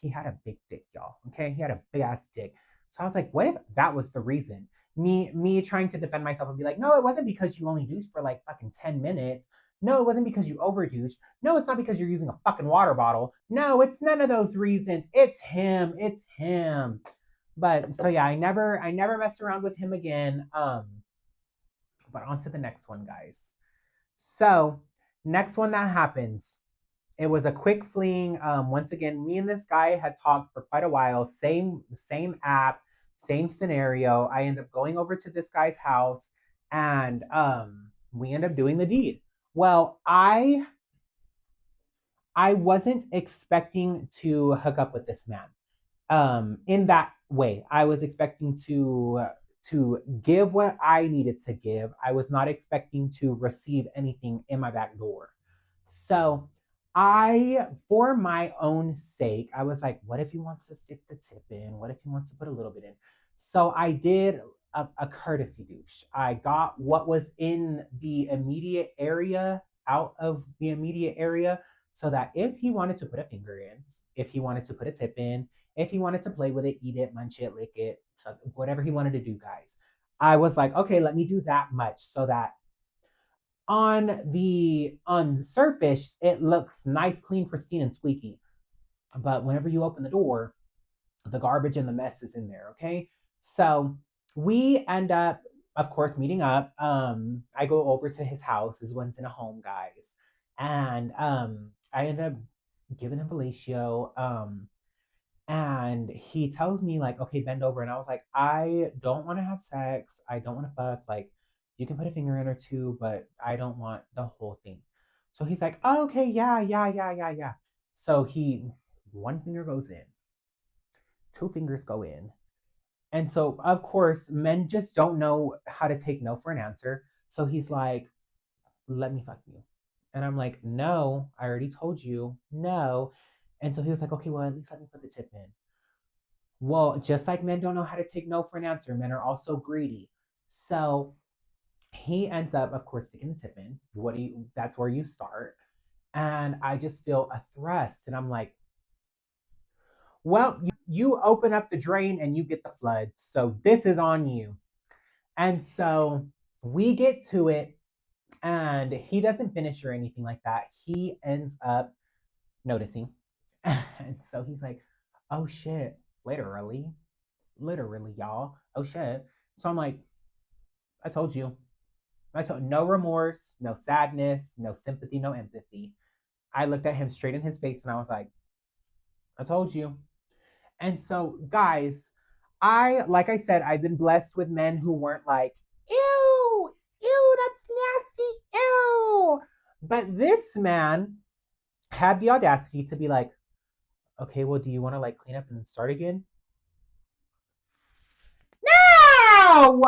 he had a big dick, y'all. Okay, he had a big ass dick. So I was like, what if that was the reason? Me trying to defend myself and be like, "No, it wasn't because you only used for like fucking 10 minutes. No, it wasn't because you overdosed. No, it's not because you're using a fucking water bottle. No, it's none of those reasons. It's him. It's him." But so yeah, I never messed around with him again. But on to the next one, guys. So next one that happens. It was a quick fling. Once again, me and this guy had talked for quite a while. Same app, same scenario. I end up going over to this guy's house, and we end up doing the deed. Well, I wasn't expecting to hook up with this man. In that way, I was expecting to give what I needed to give. I was not expecting to receive anything in my back door. So for my own sake, I was like, what if he wants to stick the tip in? What if he wants to put a little bit in? So I did a courtesy douche. I got what was in the immediate area out of the immediate area so that if he wanted to put a finger in, if he wanted to put a tip in, if he wanted to play with it, eat it, munch it, lick it, whatever he wanted to do, guys, I was like, okay, let me do that much so that on the surface it looks nice, clean, pristine, and squeaky. But whenever you open the door, the garbage and the mess is in there. Okay, so we end up, of course, meeting up. I go over to his house. His one's in a home, guys, and I end up giving him fellatio. And he tells me like, "Okay, bend over." And I was like, "I don't want to have sex. I don't want to fuck. Like, you can put a finger in or two, but I don't want the whole thing." So he's like, "Oh, okay, yeah, yeah, yeah, yeah, yeah." So one finger goes in, two fingers go in. And so, of course, men just don't know how to take no for an answer. So he's like, "Let me fuck you." And I'm like, "No, I already told you, no." And so he was like, "Okay, well, at least let me put the tip in." Well, just like men don't know how to take no for an answer, men are also greedy. So he ends up, of course, sticking the tip in. That's where you start. And I just feel a thrust. And I'm like, "Well, you open up the drain and you get the flood. So this is on you." And so we get to it. And he doesn't finish or anything like that. He ends up noticing. And so he's like, oh shit, literally, literally, y'all. Oh shit. So I'm like, I told you. I told no remorse, no sadness, no sympathy, no empathy. I looked at him straight in his face and I was like, I told you. And so, guys, like I said, I've been blessed with men who weren't like, ew, ew, that's nasty, ew. But this man had the audacity to be like, okay, well, do you want to like clean up and then start again? No!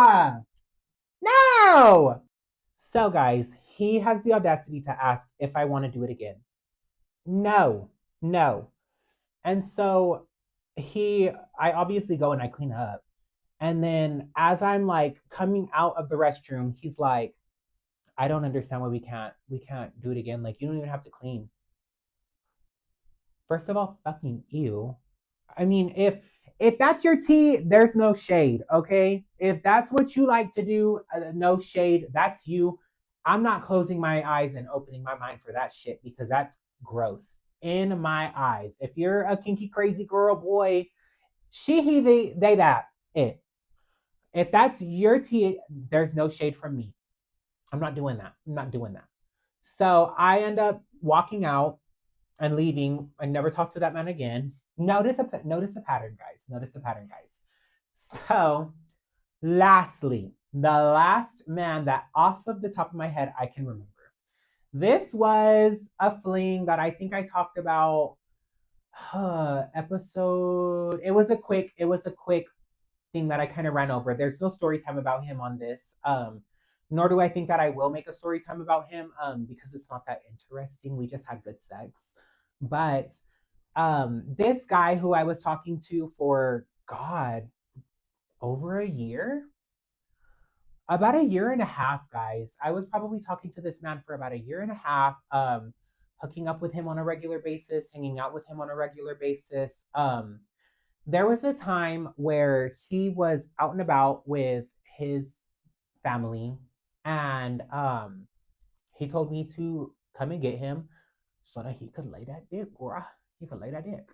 No! So, guys, he has the audacity to ask if I want to do it again. No, no. And so I obviously go and I clean up. And then as I'm like coming out of the restroom, he's like, I don't understand why we can't do it again. Like you don't even have to clean. First of all, fucking ew. I mean, if that's your tea, there's no shade, okay? If that's what you like to do, no shade. That's you. I'm not closing my eyes and opening my mind for that shit because that's gross in my eyes. If you're a kinky crazy girl, boy, she, he, they, that, it. If that's your tea, there's no shade from me. I'm not doing that. I'm not doing that. So I end up walking out and leaving. I never talked to that man again. Notice the pattern, guys. Notice the pattern, guys. So, lastly, the last man that off of the top of my head I can remember. This was a fling that I think I talked about episode. It was a quick thing that I kind of ran over. There's no story time about him on this. Nor do I think that I will make a story time about him because it's not that interesting. We just had good sex. But this guy who I was talking to for God, over a year, about a year and a half, guys. I was probably talking to this man for about a year and a half, hooking up with him on a regular basis, hanging out with him on a regular basis. There was a time where he was out and about with his family, and he told me to come and get him so that he could lay that dick, bruh. He could lay that dick.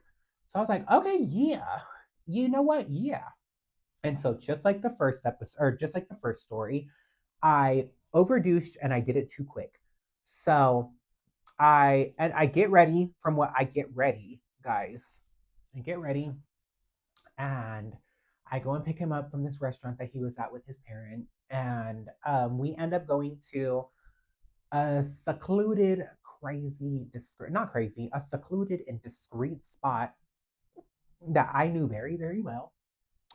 So I was like, okay, yeah. You know what? Yeah. And so just like the first episode, or just like the first story, I overdosed and I did it too quick. So I get ready from what I get ready, guys. I get ready and I go and pick him up from this restaurant that he was at with his parent, and we end up going to a secluded, crazy, discreet, not crazy, a secluded and discreet spot that I knew very, very well,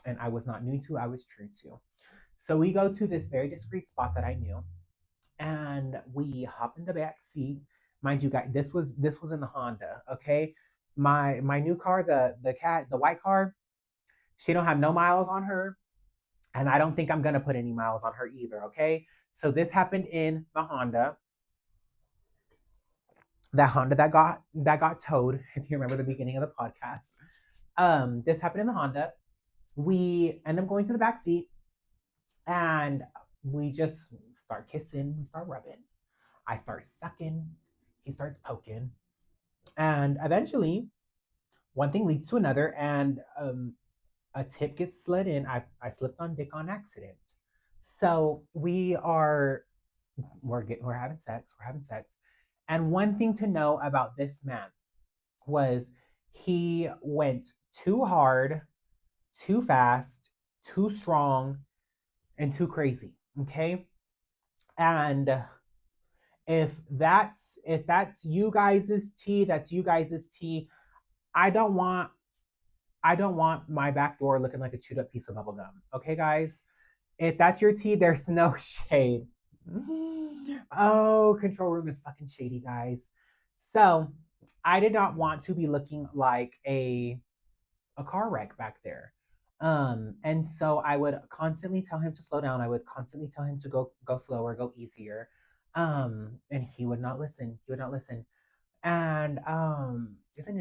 and I was not new to, I was true to. So we go to this very discreet spot that I knew, and we hop in the back seat. Mind you, guys, this was in the Honda. Okay, my new car, the white car, she don't have no miles on her, and I don't think I'm gonna put any miles on her either. Okay, so this happened in the Honda, that Honda that got towed. If you remember the beginning of the podcast, this happened in the Honda. We end up going to the back seat, and we just start kissing. We start rubbing. I start sucking. He starts poking, and eventually, one thing leads to another, and a tip gets slid in. I slipped on dick on accident. So we're having sex. We're having sex. And one thing to know about this man was he went too hard, too fast, too strong, and too crazy. Okay. And if that's you guys' tea, that's you guys' tea. I don't want I don't want my back door looking like a chewed up piece of bubble gum. Okay, guys? If that's your tea, there's no shade. Oh, control room is fucking shady, guys. So I did not want to be looking like a car wreck back there. And so I would constantly tell him to slow down. I would constantly tell him to go slower, go easier. And he would not listen. He would not listen. And isn't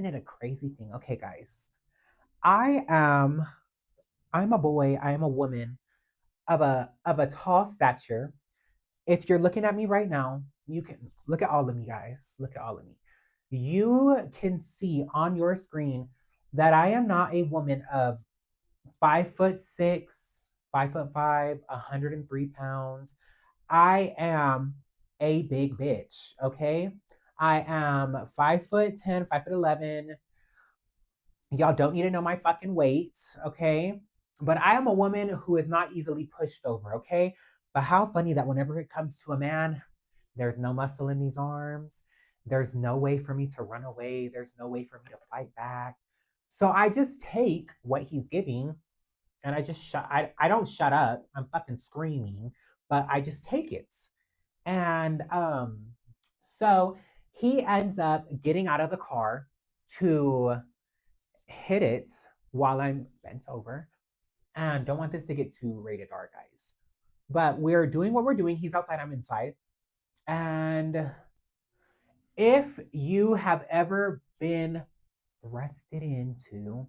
it a crazy thing? Okay, guys. I am I'm a boy, I am a woman of a tall stature, If you're looking at me right now, you can look at all of me, guys. Look at all of me. You can see on your screen that I am not a woman of 5'6", 5'5", 103 pounds. I am a big bitch, okay? I am 5'10", 5'11". Y'all don't need to know my fucking weight, okay? But I am a woman who is not easily pushed over, okay? But how funny that whenever it comes to a man, there's no muscle in these arms. There's no way for me to run away. There's no way for me to fight back. So I just take what he's giving and I just I don't shut up. I'm fucking screaming, but I just take it. And so he ends up getting out of the car to hit it while I'm bent over. And don't want this to get too rated R, guys. But we're doing what we're doing. He's outside, I'm inside. And if you have ever been thrusted into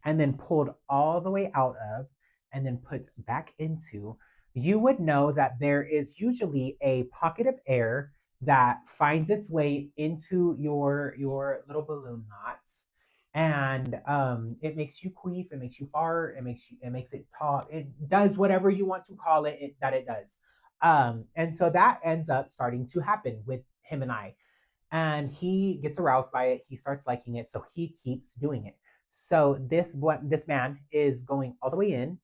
and then pulled all the way out of and then put back into, you would know that there is usually a pocket of air that finds its way into your little balloon knots, and it makes you queef, it makes you fart, it makes it talk, it does whatever you want to call that it does. And so that ends up starting to happen with him and I, and he gets aroused by it. He starts liking it, so he keeps doing it. So this man is going all the way in,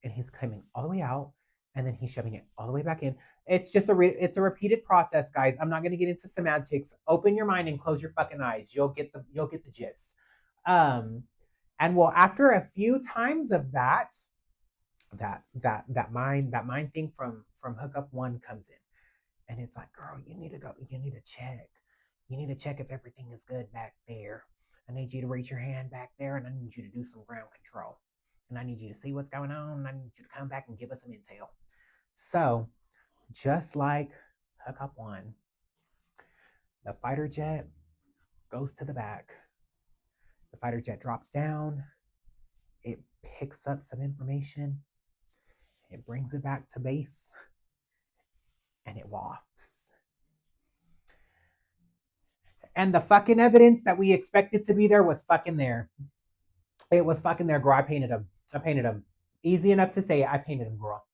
and he's coming all the way out, and then he's shoving it all the way back in. It's just it's a repeated process, guys. I'm not going to get into semantics. Open your mind and close your fucking eyes. You'll get the gist. Um, and well, after a few times of that mind thing from hookup one comes in. And it's like, girl, you need to go, you need to check. You need to check if everything is good back there. I need you to raise your hand back there, and I need you to do some ground control. And I need you to see what's going on, and I need you to come back and give us some intel. So, just like hookup one, the fighter jet goes to the back. The fighter jet drops down. It picks up some information. It brings it back to base, and it wafts. And the fucking evidence that we expected to be there was fucking there. It was fucking there, girl. I painted him. I painted him. Easy enough to say, I painted him, girl.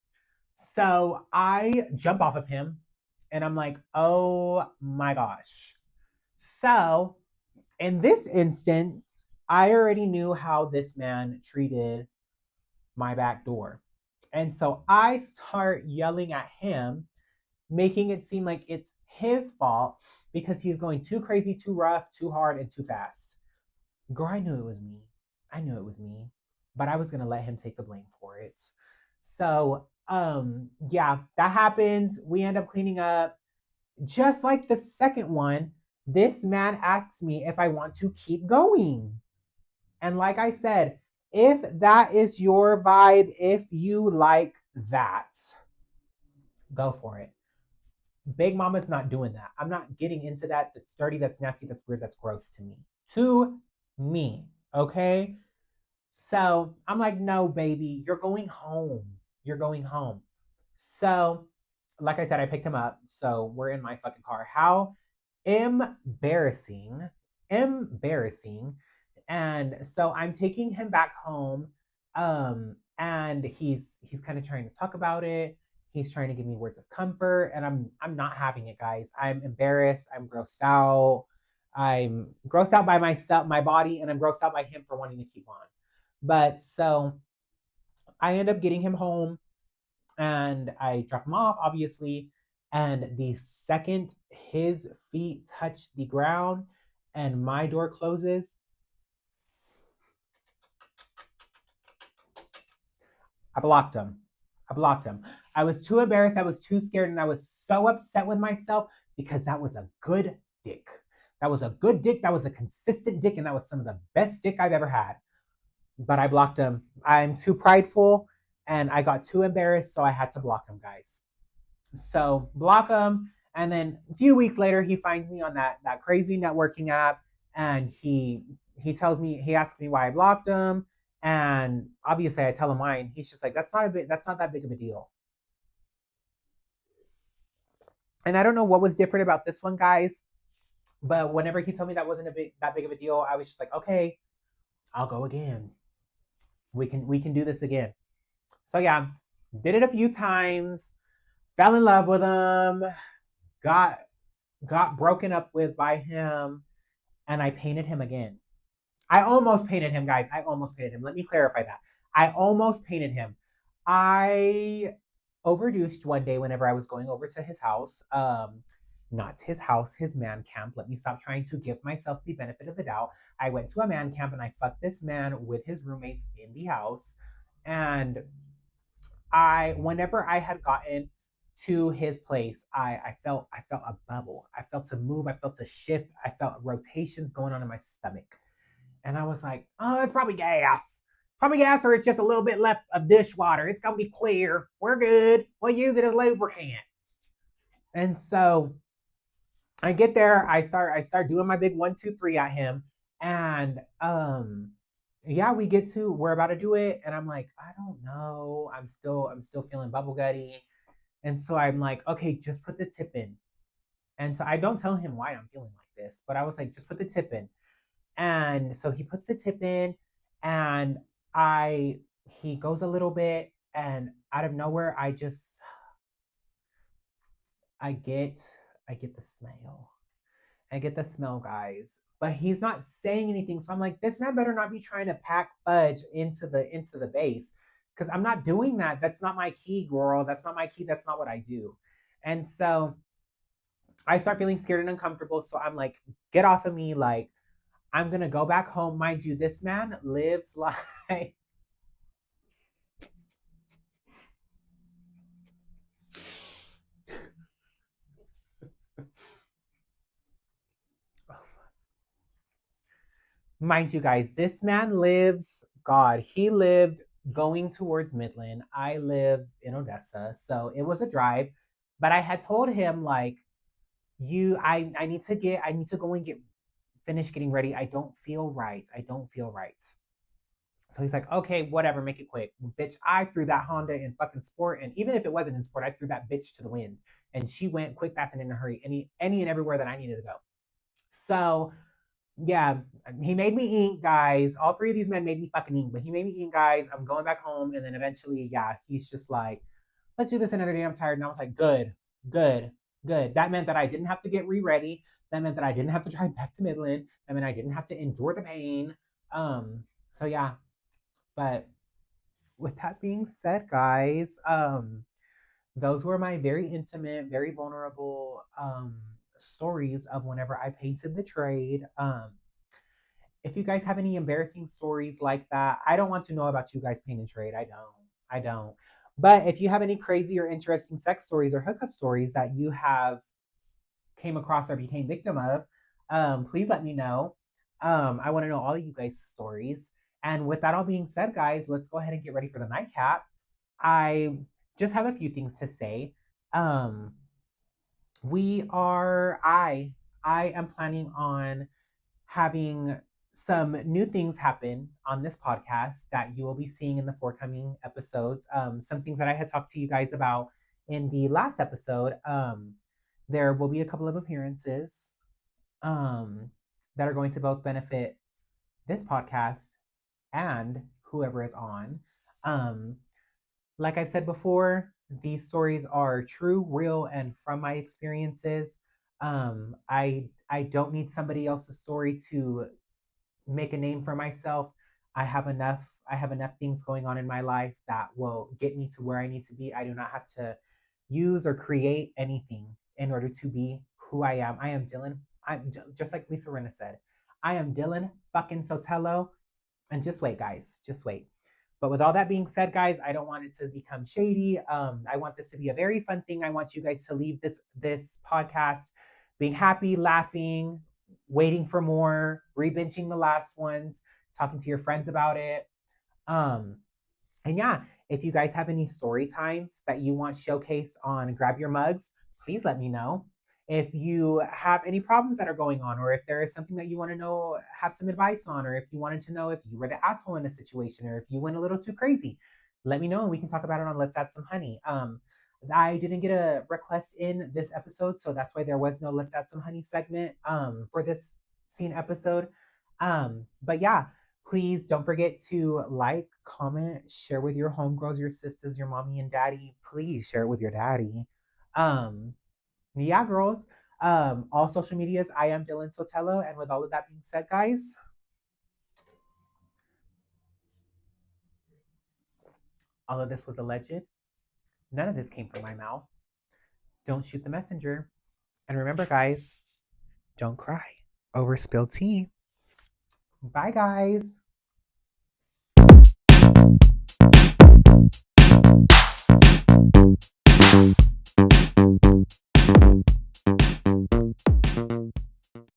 So I jump off of him and I'm like, oh my gosh. So in this instant, I already knew how this man treated my back door. And so I start yelling at him, making it seem like it's his fault because he's going too crazy, too rough, too hard, and too fast. Girl, I knew it was me. I knew it was me, but I was gonna let him take the blame for it. So, yeah, that happens. We end up cleaning up. Just like the second one, this man asks me if I want to keep going. And like I said, if that is your vibe, if you like that, go for it. Big Mama's not doing that. I'm not getting into that. That's dirty, that's nasty, that's weird, that's gross to me. To me, okay? So I'm like, no, baby, you're going home. You're going home. So, like I said, I picked him up. So we're in my fucking car. How embarrassing. Embarrassing. And so I'm taking him back home. And he's kind of trying to talk about it. He's trying to give me words of comfort. And I'm not having it, guys. I'm embarrassed. I'm grossed out. I'm grossed out by myself, my body, and I'm grossed out by him for wanting to keep on. But so I end up getting him home and I drop him off, obviously. And the second his feet touch the ground and my door closes, I blocked him. I blocked him. I was too embarrassed. I was too scared. And I was so upset with myself because that was a good dick. That was a good dick. That was a consistent dick. And that was some of the best dick I've ever had. But I blocked him. I'm too prideful and I got too embarrassed, so I had to block him, guys. So block him, and then a few weeks later, he finds me on that crazy networking app, and he tells me, he asks me why I blocked him, and obviously I tell him why, and he's just like, that's not that big of a deal. And I don't know what was different about this one, guys, but whenever he told me that wasn't that big of a deal, I was just like, okay, I'll go again. We can do this again. So yeah, did it a few times, fell in love with him, got got broken up with by him, and I painted him again. I almost painted him, guys. I almost painted him. Let me clarify that. I almost painted him. I overdosed one day whenever I was going over to his house. Not his house, his man camp. Let me stop trying to give myself the benefit of the doubt. I went to a man camp and I fucked this man with his roommates in the house. And whenever I had gotten to his place, I felt a bubble. I felt a move. I felt a shift. I felt rotations going on in my stomach. And I was like, oh, it's probably gas. Probably gas, or it's just a little bit left of dishwater. It's gonna be clear. We're good. We'll use it as lubricant. And so I get there, I start doing my big 1, 2, 3 at him. And yeah, we're about to do it. And I'm like, I don't know. I'm still feeling bubble gutty. And so I'm like, okay, just put the tip in. And so I don't tell him why I'm feeling like this, but I was like, just put the tip in. And so he puts the tip in, and I he goes a little bit, and out of nowhere I get I get the smell. I get the smell, guys. But he's not saying anything. So I'm like, this man better not be trying to pack fudge into the base. Cause I'm not doing that. That's not my key, girl. That's not my key. That's not what I do. And so I start feeling scared and uncomfortable. So I'm like, get off of me. Like, I'm gonna go back home. Mind you, this man lives like mind you guys, this man lives, God, he lived going towards Midland. I live in Odessa. So it was a drive. But I had told him like, I need to go and get finish getting ready. I don't feel right. I don't feel right. So he's like, okay, whatever, make it quick. Bitch, I threw that Honda in fucking sport. And even if it wasn't in sport, I threw that bitch to the wind. And she went quick, fast, and in a hurry, any and everywhere that I needed to go. So yeah, he made me eat, guys. All three of these men made me fucking eat, but he made me eat, guys. I'm going back home, and then eventually, yeah, he's just like, let's do this another day. I'm tired. And I was like, good, good, good. That meant that I didn't have to get re-ready. That meant that I didn't have to drive back to Midland. That meant I didn't have to endure the pain. So yeah, but with that being said, guys, those were my very intimate, very vulnerable stories of whenever I painted the trade. If you guys have any embarrassing stories like that, I don't want to know about you guys paint and trade. I don't. I don't. But if you have any crazy or interesting sex stories or hookup stories that you have came across or became victim of, please let me know. I want to know all of you guys' stories. And with that all being said, guys, let's go ahead and get ready for the nightcap. I just have a few things to say. Um, we are I am planning on having some new things happen on this podcast that you will be seeing in the forthcoming episodes. Some things that I had talked to you guys about in the last episode. There will be a couple of appearances um, that are going to both benefit this podcast and whoever is on. Um, like I said before, these stories are true, real, and from my experiences. I don't need somebody else's story to make a name for myself. I have enough things going on in my life that will get me to where I need to be. I do not have to use or create anything in order to be who I am. I am Dylan. I'm just like Lisa Rinna said. I am Dylan fucking Sotelo. And just wait, guys. Just wait. But with all that being said, guys, I don't want it to become shady. I want this to be a very fun thing. I want you guys to leave this podcast being happy, laughing, waiting for more, re-benching the last ones, talking to your friends about it. Um, and yeah, if you guys have any story times that you want showcased on Grab Your Mugs, please let me know. If you have any problems that are going on, or if there is something that you want to know, have some advice on, or if you wanted to know if you were the asshole in a situation, or if you went a little too crazy, let me know and we can talk about it on Let's Add Some Honey. I didn't get a request in this episode, so that's why there was no Let's Add Some Honey segment for this scene episode. But yeah, please don't forget to like, comment, share with your homegirls, your sisters, your mommy and daddy. Please share it with your daddy. Um, yeah, girls. All social medias, I am Dylan Sotelo. And with all of that being said, guys, all of this was alleged. None of this came from my mouth. Don't shoot the messenger. And remember, guys, don't cry over spilled tea. Bye, guys.